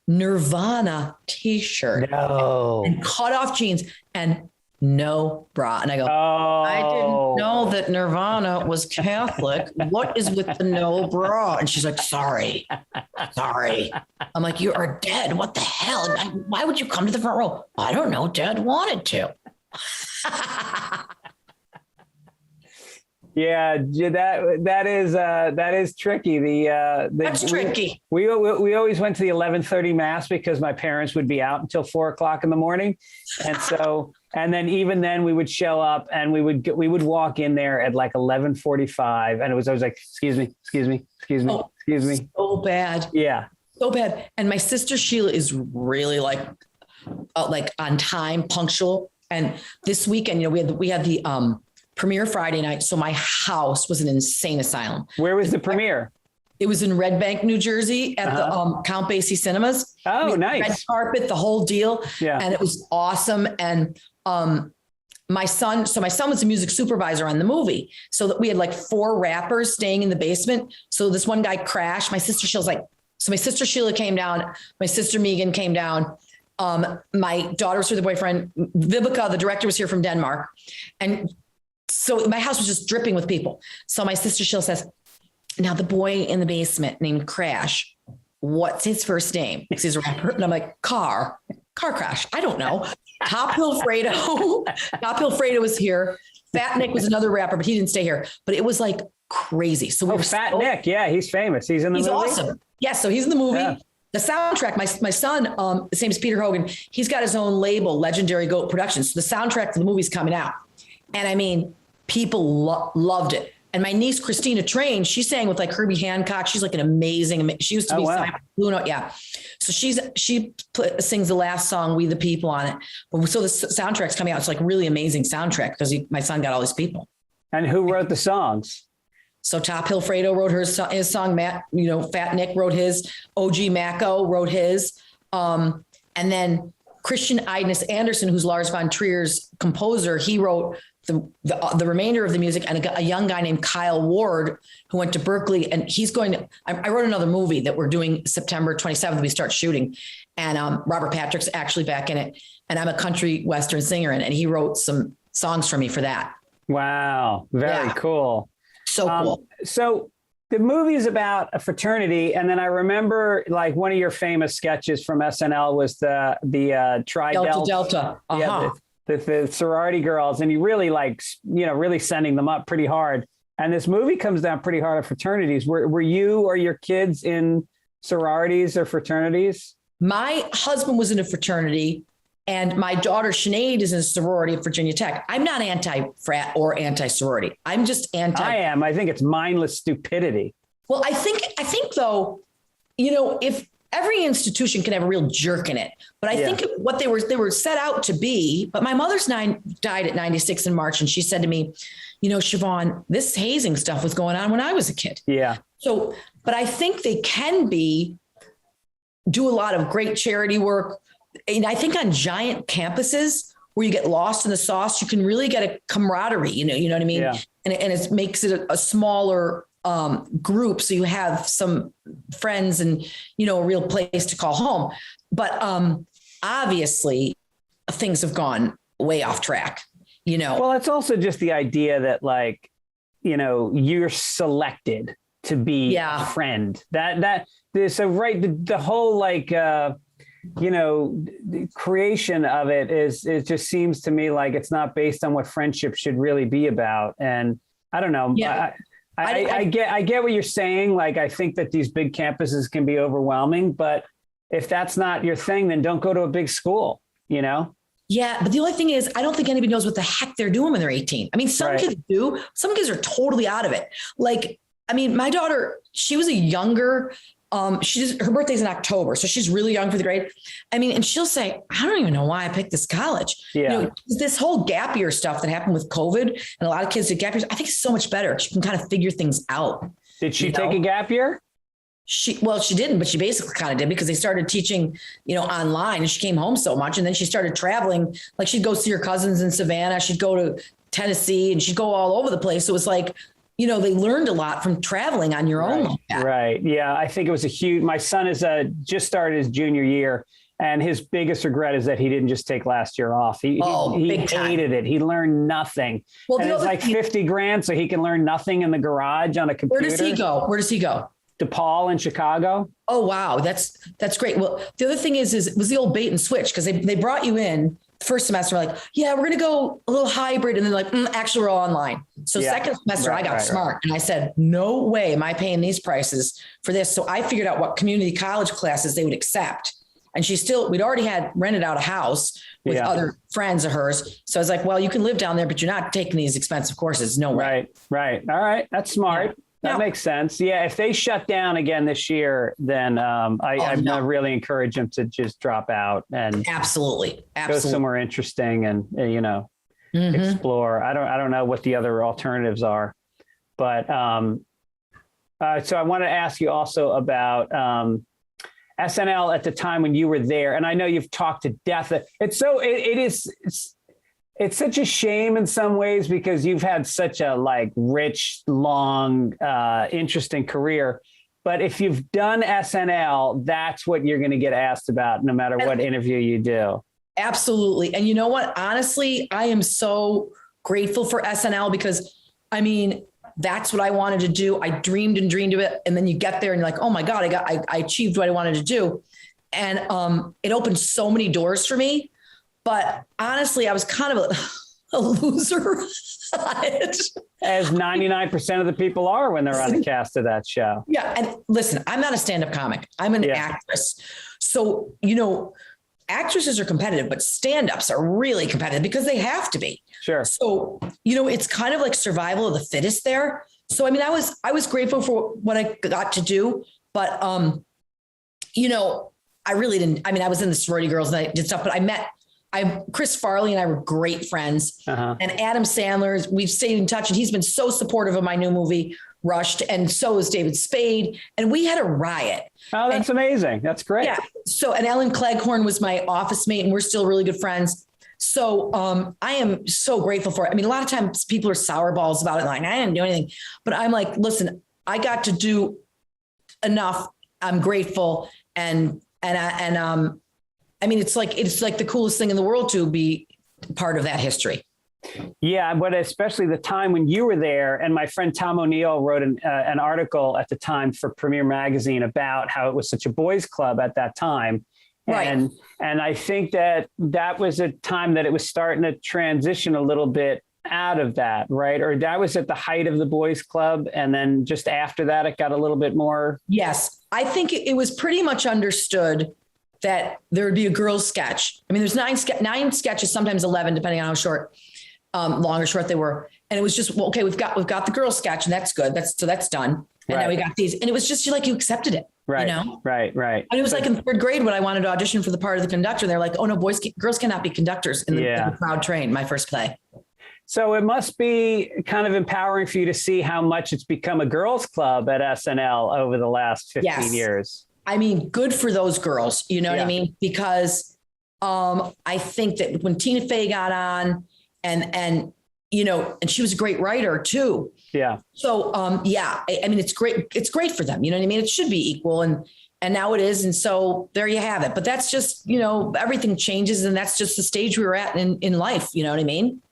Nirvana t-shirt and cut off jeans and no bra. And I go, I didn't know that Nirvana was Catholic. What is with the no bra? And she's like, sorry. I'm like, you are dead. What the hell? Why would you come to the front row? I don't know. Dad wanted to. Yeah, that is tricky. That's tricky. We always went to the 11:30 mass because my parents would be out until 4:00 in the morning, and so and then even then we would show up and we would walk in there at like 11:45, and it was always like excuse me. So bad. Yeah, so bad. And my sister Sheila is really like on time, punctual. And this weekend, we had the premiere Friday night. So my house was an insane asylum. Where was the premiere? It was in Red Bank, New Jersey at the Count Basie Cinemas. Oh, nice. Red carpet, the whole deal. Yeah. And it was awesome. And my son was a music supervisor on the movie. So that we had like 4 rappers staying in the basement. So this one guy crashed. My sister Sheila came down. My sister Megan came down. My daughter was with her boyfriend. Vivica, the director, was here from Denmark. And so my house was just dripping with people. So my sister Sheila says, now the boy in the basement named Crash, what's his first name? Because he's a rapper. And I'm like, car crash. I don't know. Top Hill Fredo was here. Fat Nick was another rapper, but he didn't stay here. But it was like crazy. So Fat Nick. Yeah, he's famous. He's in the movie. He's awesome. Yeah, so he's in the movie. Yeah. The soundtrack, my son, his name is Peter Hogan. He's got his own label, Legendary Goat Productions. So the soundtrack for the movie's coming out. And I mean, people loved it. And my niece, Christina Train, she sang with like Herbie Hancock. She's like an amazing, she used to be Simon Blue Note. Yeah. So she sings the last song, We the People, on it. So the soundtrack's coming out. It's like really amazing soundtrack because my son got all these people. And who wrote the songs? So Top Hill Fredo wrote his song. Matt, Fat Nick wrote his. OG Mako wrote his. And then Christian Idness Anderson, who's Lars von Trier's composer, he wrote the remainder of the music, and a young guy named Kyle Ward who went to Berkeley, and he's going to, I wrote another movie that we're doing September 27th. We start shooting, and Robert Patrick's actually back in it. And I'm a country Western singer, and he wrote some songs for me for that. Wow. Very cool. So cool. So the movie is about a fraternity. And then I remember like one of your famous sketches from SNL was the Tri Delta. Uh-huh. Yeah, the sorority girls, and you really really sending them up pretty hard. And this movie comes down pretty hard on fraternities. Were you or your kids in sororities or fraternities? My husband was in a fraternity, and my daughter Sinead is in a sorority at Virginia Tech. I'm not anti-frat or anti-sorority. I'm just anti. I am. I think it's mindless stupidity. Well, I think though, if every institution can have a real jerk in it, but I think what they were set out to be. But my mother's died at 96 in March, and she said to me, Siobhan, this hazing stuff was going on when I was a kid. Yeah. So, but I think they can do a lot of great charity work. And I think on giant campuses where you get lost in the sauce, you can really get a camaraderie, you know what I mean? Yeah. And it makes it a smaller group. So you have some friends and, a real place to call home. But obviously things have gone way off track, Well, it's also just the idea that you're selected. to be a friend. So right, the whole like the creation of it it just seems to me like it's not based on what friendship should really be about. And I don't know. Yeah. I get what you're saying. Like, I think that these big campuses can be overwhelming, but if that's not your thing, then don't go to a big school, Yeah. But the only thing is, I don't think anybody knows what the heck they're doing when they're 18. I mean, some kids do. Some kids are totally out of it. Like, I mean, my daughter, she was a younger, her birthday's in October, so she's really young for the grade. I mean, and she'll say, I don't even know why I picked this college. Yeah. This whole gap year stuff that happened with COVID and a lot of kids did gap years, I think it's so much better. She can kind of figure things out. Did she take a gap year? She didn't, but she basically kind of did because they started teaching, online, and she came home so much. And then she started traveling. Like, she'd go see her cousins in Savannah. She'd go to Tennessee, and she'd go all over the place. So it was like, they learned a lot from traveling on your own. Like that. Right. Yeah. I think it was my son is just started his junior year, and his biggest regret is that he didn't just take last year off. He hated it. He learned nothing. Well, and it's like $50,000 so he can learn nothing in the garage on a computer. Where does he go? DePaul in Chicago. Oh, wow. That's great. Well, the other thing is it was the old bait and switch, because they brought you in first semester, like, yeah, we're going to go a little hybrid. And then like, actually we're all online. So second semester I got smart and I said, no way am I paying these prices for this. So I figured out what community college classes they would accept. And we'd already had rented out a house with other friends of hers. So I was like, well, you can live down there, but you're not taking these expensive courses. No way. Right. All right. That's smart. Yeah. That makes sense. Yeah. If they shut down again this year, then I'd really encourage them to just drop out and absolutely go somewhere interesting and, explore. I don't know what the other alternatives are, but so I want to ask you also about SNL at the time when you were there. And I know you've talked to death. It's such a shame in some ways because you've had such a rich, long, interesting career. But if you've done SNL, that's what you're going to get asked about no matter what interview you do. Absolutely. And you know what? Honestly, I am so grateful for SNL because, I mean, that's what I wanted to do. I dreamed and dreamed of it. And then you get there and you're like, oh my God, I achieved what I wanted to do. And it opened so many doors for me. But honestly, I was kind of a loser on it. As 99% of the people are when they're on the cast of that show. Yeah. And listen, I'm not a stand-up comic. I'm an actress. So, actresses are competitive, but stand-ups are really competitive because they have to be. Sure. So, it's kind of like survival of the fittest there. So, I mean, I was grateful for what I got to do, but, I really didn't. I mean, I was in the sorority girls and I did stuff, but Chris Farley and I were great friends. And Adam Sandler, we've stayed in touch and he's been so supportive of my new movie, Rushed. And so is David Spade. And we had a riot. Oh, that's amazing. That's great. Yeah. So, and Ellen Cleghorn was my office mate and we're still really good friends. So I am so grateful for it. I mean, a lot of times people are sour balls about it. Like, I didn't do anything, but I'm like, listen, I got to do enough. I'm grateful. I mean, it's like the coolest thing in the world to be part of that history. Yeah, but especially the time when you were there, and my friend Tom O'Neill wrote an article at the time for Premiere Magazine about how it was such a boys' club at that time. Right. And I think that was a time that it was starting to transition a little bit out of that, right? Or that was at the height of the boys' club, and then just after that, it got a little bit more. Yes, I think it was pretty much understood that there would be a girls' sketch. I mean, there's nine sketches, sometimes 11, depending on how short, long or short they were. And it was just, well, okay, we've got the girls' sketch, and that's good. That's done. And now we got these, and it was just like you accepted it. Right. Right. And it was like in third grade when I wanted to audition for the part of the conductor. They're like, oh no, girls cannot be conductors in the Proud Train, my first play. So it must be kind of empowering for you to see how much it's become a girls' club at SNL over the last 15 years. I mean, good for those girls, you know what I mean? Because I think that when Tina Fey got on and she was a great writer too. Yeah. So, I mean, it's great. It's great for them. You know what I mean? It should be equal. And now it is. And so there you have it. But that's just, everything changes. And that's just the stage we were at in life. You know what I mean?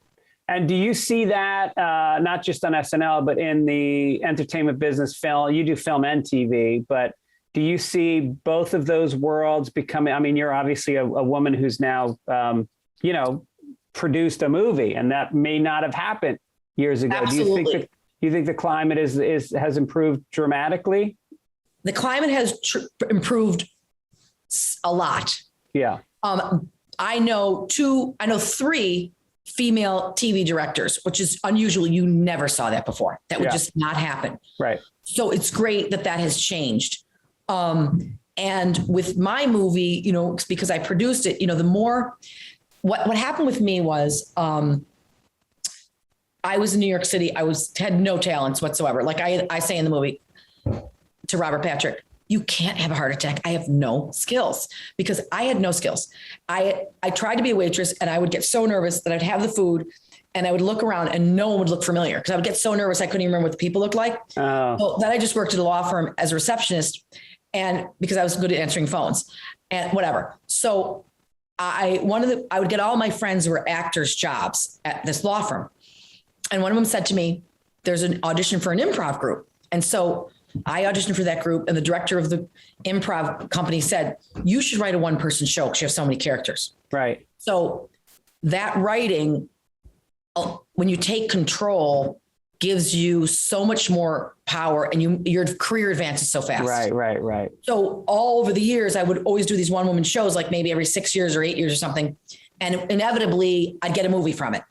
And do you see that not just on SNL, but in the entertainment business, film? You do film and TV, but do you see both of those worlds becoming? I mean, you're obviously a woman who's now, produced a movie, and that may not have happened years ago. Absolutely. Do you think the climate has improved dramatically? The climate has improved a lot. Yeah. I know three female TV directors, which is unusual. You never saw that before. That would just not happen. Right. So it's great that has changed. And with my movie, because I produced it, the more what happened with me was, I was in New York City. I had no talents whatsoever. Like I say in the movie to Robert Patrick, you can't have a heart attack. I have no skills, because I had no skills. I tried to be a waitress, and I would get so nervous that I'd have the food and I would look around and no one would look familiar, because I would get so nervous I couldn't even remember what the people looked like. So then I just worked at a law firm as a receptionist, and because I was good at answering phones and whatever. So I would get all my friends who were actors jobs at this law firm. And one of them said to me, there's an audition for an improv group. And so I auditioned for that group, and the director of the improv company said, you should write a one-person show because you have so many characters. Right. So that writing, when you take control, gives you so much more power, and your career advances so fast. Right. So all over the years, I would always do these one-woman shows, like maybe every 6 years or 8 years or something. And inevitably I'd get a movie from it,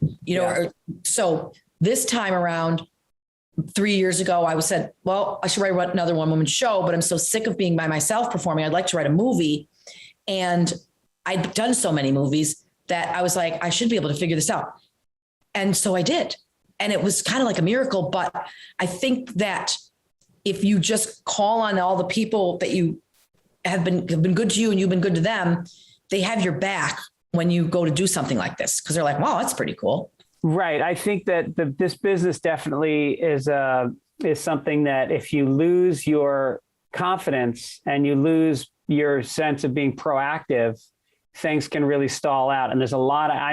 So this time around, 3 years ago, I said, well, I should write another one-woman show, but I'm so sick of being by myself performing. I'd like to write a movie. And I'd done so many movies that I was like, I should be able to figure this out. And so I did. And it was kind of like a miracle. But I think that if you just call on all the people that you have been good to you and you've been good to them, they have your back when you go to do something like this, because they're like, wow, that's pretty cool. Right. I think that this business definitely is something that if you lose your confidence and you lose your sense of being proactive, things can really stall out. And I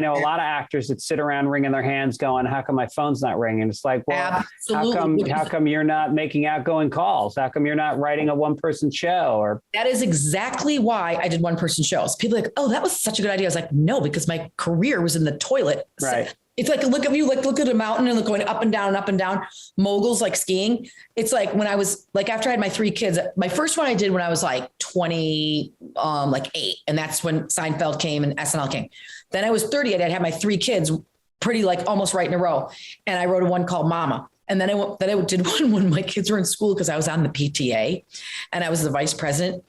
know a lot of actors that sit around wringing their hands going, how come my phone's not ringing? It's like, well, how come you're not making outgoing calls? How come you're not writing a one-person show? Or that is exactly why I did one-person shows. People are like, oh, that was such a good idea. I was like, no, because my career was in the toilet. Right. It's like, look at a mountain and going up and down, moguls like skiing. It's like when I was like, after I had my 3 kids, my first one I did when I was like 28, and that's when Seinfeld came and SNL came. Then I was 30, I'd had my 3 kids pretty like almost right in a row. And I wrote one called Mama. And then I did one when my kids were in school, because I was on the PTA and I was the vice president.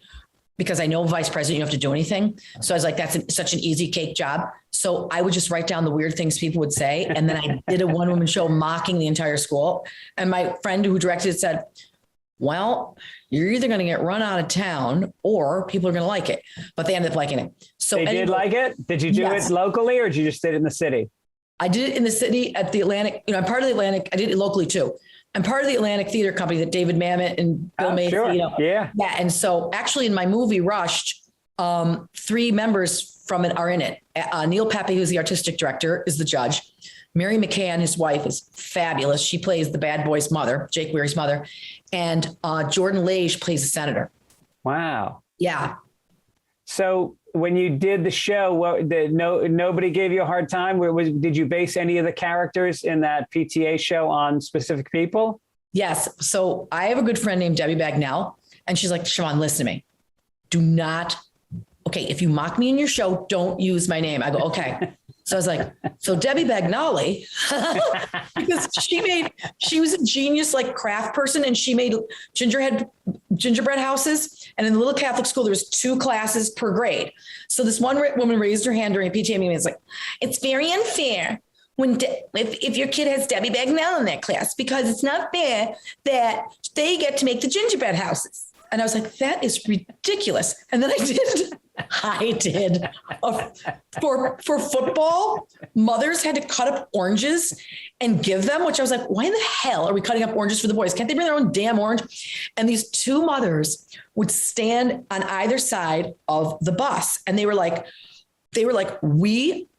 Because I know vice president, you don't have to do anything. So I was like, that's such an easy cake job. So I would just write down the weird things people would say. And then I did a one-woman show mocking the entire school. And my friend who directed it said, well, you're either going to get run out of town or people are going to like it. But they ended up liking it. So they did like it? Did you do it locally, or did you just did it in the city? I did it in the city at the Atlantic. I'm part of the Atlantic. I did it locally too. I'm part of the Atlantic Theater Company that David Mamet and Bill Maher. Sure. Yeah. And so actually in my movie Rushed, 3 members from it are in it. Neil Pepe, who's the artistic director, is the judge. Mary McCann, his wife, is fabulous. She plays the bad boy's mother, Jake Weary's mother. And Jordan Lage plays the senator. Wow. Yeah. So when you did the show, nobody gave you a hard time? Did you base any of the characters in that PTA show on specific people? Yes. So I have a good friend named Debbie Bagnell, and she's like, Siobhan, listen to me. If you mock me in your show, don't use my name. I go, okay. So I was like, so Debbie Bagnoli, because she was a genius, like craft person. And she made gingerbread houses. And in the little Catholic school, there was 2 classes per grade. So this one woman raised her hand during a PTA meeting. It's like, it's very unfair if your kid has Debbie Bagnell in that class, because it's not fair that they get to make the gingerbread houses. And I was like, that is ridiculous. And then I did for football, mothers had to cut up oranges and give them, which I was like, why in the hell are we cutting up oranges for the boys? Can't they bring their own damn orange? And these 2 mothers would stand on either side of the bus. And they were like, we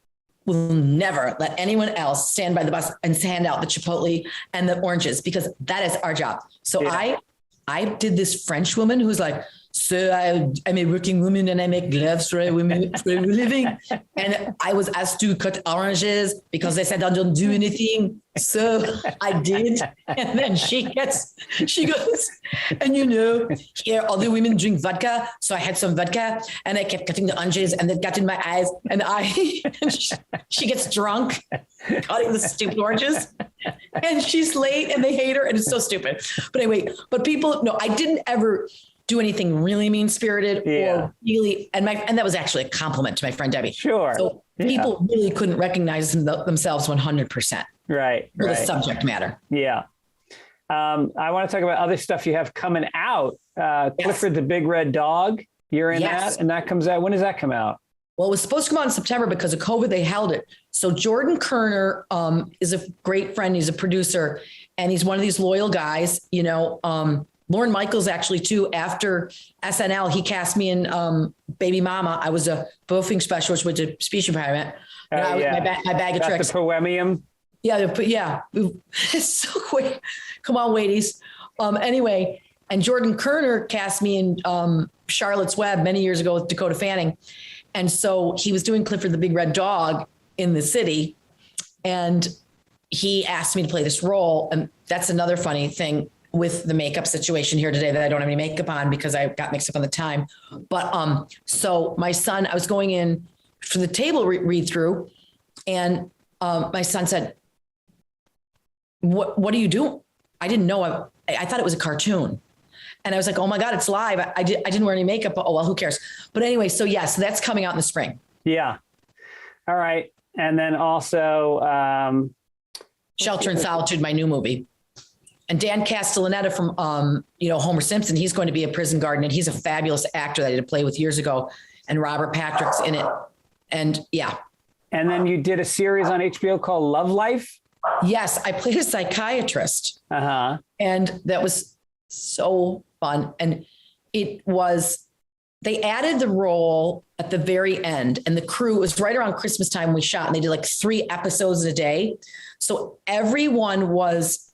will never let anyone else stand by the bus and hand out the Chipotle and the oranges because that is our job. So I did this French woman who's like, so I'm a working woman and I make gloves for a living. And I was asked to cut oranges because they said I don't do anything. So I did. And then she goes, and here other women drink vodka. So I had some vodka and I kept cutting the oranges and it got in my eyes. And she gets drunk cutting the stupid oranges and she's late and they hate her and it's so stupid. But anyway, people, no, I didn't ever do anything really mean-spirited or really, and that was actually a compliment to my friend Debbie. Sure. So people really couldn't recognize themselves 100%. Right. For the subject matter. Yeah. I want to talk about other stuff you have coming out. Clifford the Big Red Dog. You're in that, and that comes out. When does that come out? Well, it was supposed to come out in September because of COVID. They held it. So Jordan Kerner is a great friend. He's a producer, and he's one of these loyal guys. Lorne Michaels actually too. After SNL, he cast me in Baby Mama. I was a boofing specialist with a speech impairment. My bag of tricks. The poemium. Yeah. It's so quick. Come on, ladies. Anyway, and Jordan Kerner cast me in Charlotte's Web many years ago with Dakota Fanning. And so he was doing Clifford the Big Red Dog in the city. And he asked me to play this role. And that's another funny thing with the makeup situation here today that I don't have any makeup on because I got mixed up on the time. But so my son, I was going in for the table read through and my son said, what do you do? I didn't know. I thought it was a cartoon. And I was like, oh my God, it's live. I didn't wear any makeup, but oh, well, who cares? But anyway, so yes, that's coming out in the spring. Yeah. All right. And then also Shelter in Solitude, my new movie. And Dan Castellaneta from, Homer Simpson, he's going to be a prison guard, and he's a fabulous actor that I did a play with years ago. And Robert Patrick's in it. And yeah. And then you did a series on HBO called Love Life. Yes, I played a psychiatrist. And that was so fun. And they added the role at the very end, and the crew was right around Christmas time we shot, and they did like 3 episodes a day. So everyone was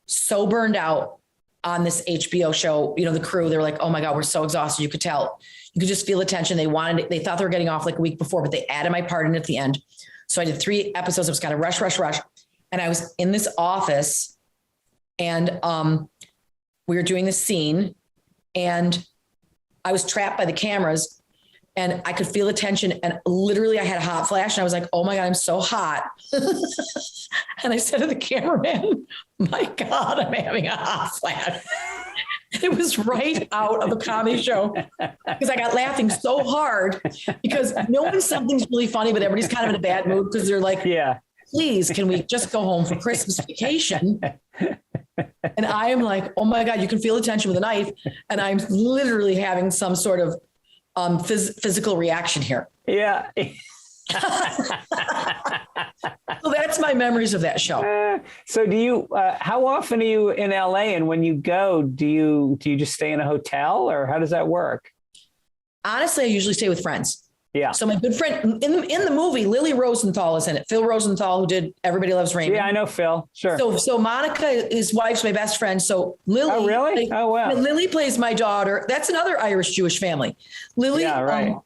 so burned out on this HBO show, the crew, they're like, oh my God, we're so exhausted. You could tell, you could just feel the tension. They thought they were getting off like a week before, but they added my part in at the end. So I did 3 episodes. It was kind of rush. And I was in this office and we were doing this scene and I was trapped by the cameras and I could feel the tension. And literally I had a hot flash and I was like, oh my God, I'm so hot. And I said to the cameraman, my God, I'm having a hot flash. It was right out of the comedy show because I got laughing so hard because knowing something's really funny, but everybody's kind of in a bad mood because they're like, please, can we just go home for Christmas vacation? And I am like, oh my God, you can feel the tension with a knife. And I'm literally having some sort of physical reaction here. Yeah. So that's my memories of that show. So do you, how often are you in LA? And when you go, do you just stay in a hotel or how does that work? Honestly, I usually stay with friends. Yeah. So my good friend in the movie, Lily Rosenthal is in it. Phil Rosenthal, who did Everybody Loves Raymond. Yeah, I know Phil. Sure. So Monica, his wife's my best friend. So Lily. Oh, really? Oh, wow. Lily plays my daughter. That's another Irish Jewish family. Lily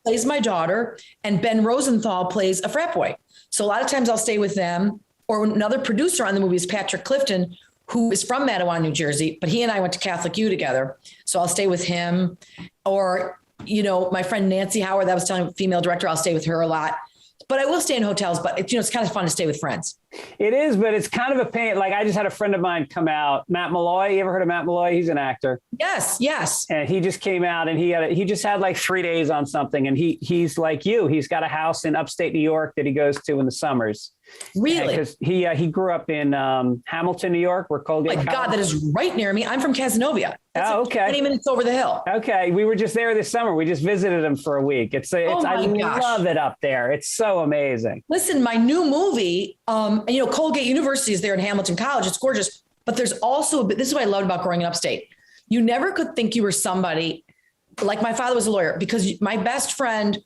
plays my daughter, and Ben Rosenthal plays a frat boy. So a lot of times I'll stay with them. Or another producer on the movie is Patrick Clifton, who is from Matawan, New Jersey, but he and I went to Catholic U together. So I'll stay with him. Or my friend Nancy Howard, that was telling female director, I'll stay with her a lot, but I will stay in hotels, but it's kind of fun to stay with friends. It is, but it's kind of a pain. Like I just had a friend of mine come out, Matt Malloy. You ever heard of Matt Malloy? He's an actor. Yes. And he just came out and he just had like 3 days on something. And he's like you, he's got a house in upstate New York that he goes to in the summers. Really? Because he grew up in Hamilton, New York, where Colgate. Oh my God, that is right near me. I'm from Casanova. That's okay. 20 minutes over the hill. Okay. We were just there this summer. We just visited him for a week. I love it up there. It's so amazing. Listen, my new movie, Colgate University is there in Hamilton College. It's gorgeous. But there's also, this is what I loved about growing in upstate. You never could think you were somebody, like my father was a lawyer, because my best friend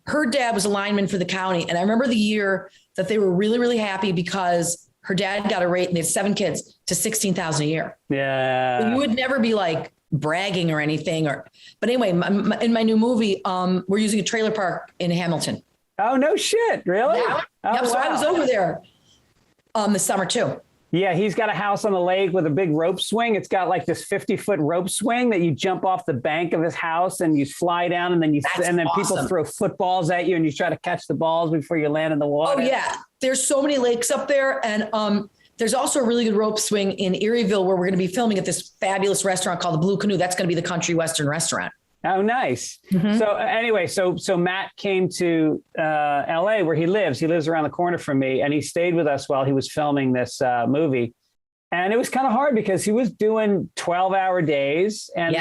her dad was a lineman for the county. And I remember the year that they were really, really happy because her dad got a rate and they had 7 kids to $16,000 a year. Yeah. So you would never be like bragging or anything but anyway, in my new movie, we're using a trailer park in Hamilton. Oh, no shit. Really? Yeah. Oh, yep. wow. So I was over there this summer too. Yeah, he's got a house on the lake with a big rope swing. It's got like this 50-foot rope swing that you jump off the bank of his house and you fly down, and then people throw footballs at you and you try to catch the balls before you land in the water. Oh yeah, there's so many lakes up there, and there's also a really good rope swing in Erieville where we're going to be filming at this fabulous restaurant called the Blue Canoe. That's going to be the country western restaurant. Oh, nice. Mm-hmm. So anyway, so Matt came to LA where he lives. He lives around the corner from me, and he stayed with us while he was filming this movie. And it was kind of hard because he was doing 12-hour days, and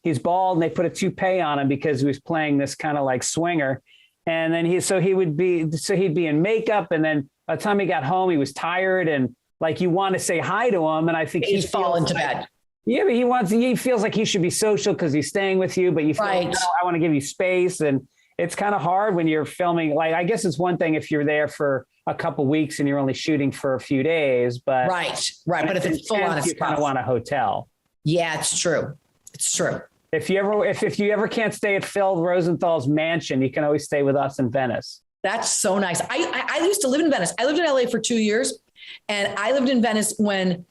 he's bald, and they put a toupee on him because he was playing this kind of like swinger. And then he'd be in makeup, and then by the time he got home, he was tired, and like you want to say hi to him, and I think he'd fall into bed. Yeah, but he feels like he should be social because he's staying with you, but you feel like, no, I want to give you space. And it's kind of hard when you're filming. Like, I guess it's one thing if you're there for a couple weeks and you're only shooting for a few days, but right. But if it's full on, you kind of want a hotel. Yeah, it's true. It's true. If you ever can't stay at Phil Rosenthal's mansion, you can always stay with us in Venice. That's so nice. I used to live in Venice. I lived in LA for 2 years, and I lived in Venice when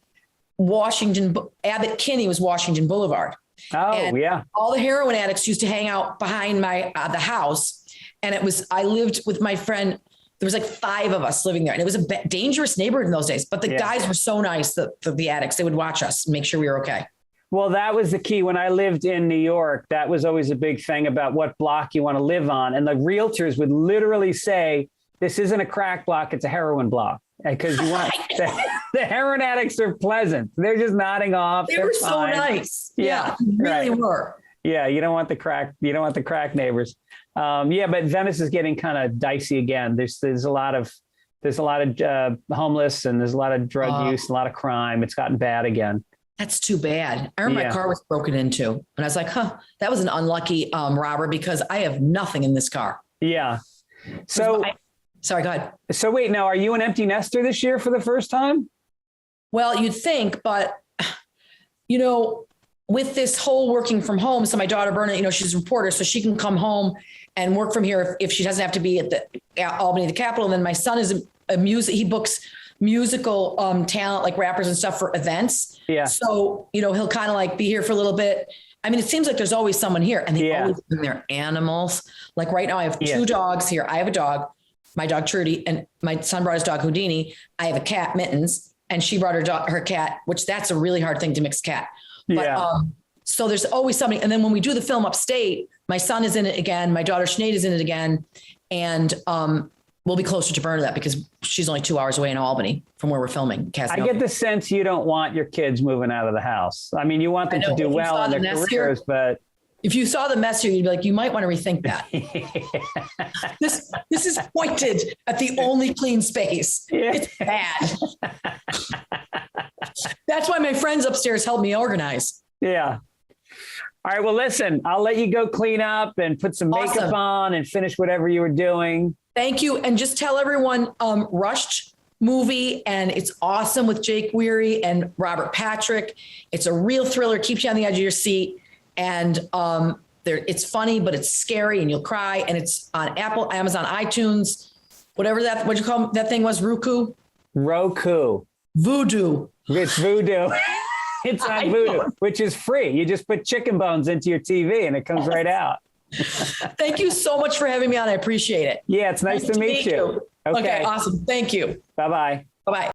Abbott Kinney was Washington Boulevard. Oh, and yeah. All the heroin addicts used to hang out behind the house. And I lived with my friend. There was like 5 of us living there, and it was a dangerous neighborhood in those days, but the guys were so nice, the addicts, they would watch us, make sure we were okay. Well, that was the key. When I lived in New York, that was always a big thing about what block you want to live on. And the realtors would literally say, this isn't a crack block, it's a heroin block. Because you want the heroin addicts are pleasant. They're just nodding off. They were so nice. Yeah, really were. Yeah, you don't want the crack neighbors. But Venice is getting kind of dicey again. There's a lot of homeless, and there's a lot of drug use, a lot of crime. It's gotten bad again. That's too bad. I remember my car was broken into, and I was like, that was an unlucky robber because I have nothing in this car. Yeah. Sorry, go ahead. So wait, now are you an empty nester this year for the first time? Well, you'd think, but with this whole working from home, so my daughter Berna, she's a reporter, so she can come home and work from here if she doesn't have to be at Albany, the Capitol. And then my son is he books musical talent like rappers and stuff for events. Yeah. So, he'll kind of like be here for a little bit. I mean, it seems like there's always someone here, and they always bring their animals. Like right now I have 2 dogs here. I have a dog, my dog Trudy, and my son brought his dog Houdini. I have a cat, Mittens, and she brought her cat, which that's a really hard thing to mix cat. But so there's always somebody. And then when we do the film upstate, my son is in it again. My daughter Sinead is in it again. And we'll be closer to Bernadette because she's only 2 hours away in Albany from where we're filming. I get the sense you don't want your kids moving out of the house. I mean, you want them to do well in their careers, but if you saw the mess here, you'd be like, you might want to rethink that. This is pointed at the only clean space. It's bad. That's why my friends upstairs help me organize. Yeah. All right. Well, listen, I'll let you go clean up and put some makeup on and finish whatever you were doing. Thank you. And just tell everyone, Rushed movie, and it's awesome with Jake Weary and Robert Patrick. It's a real thriller, keeps you on the edge of your seat. And it's funny, but it's scary and you'll cry. And it's on Apple, Amazon, iTunes, whatever what you call that thing was, Roku? Voodoo. It's Voodoo. It's on Voodoo, which is free. You just put chicken bones into your TV and it comes right out. Thank you so much for having me on. I appreciate it. Yeah, it's nice to meet you. Okay, awesome. Thank you. Bye-bye. Bye-bye.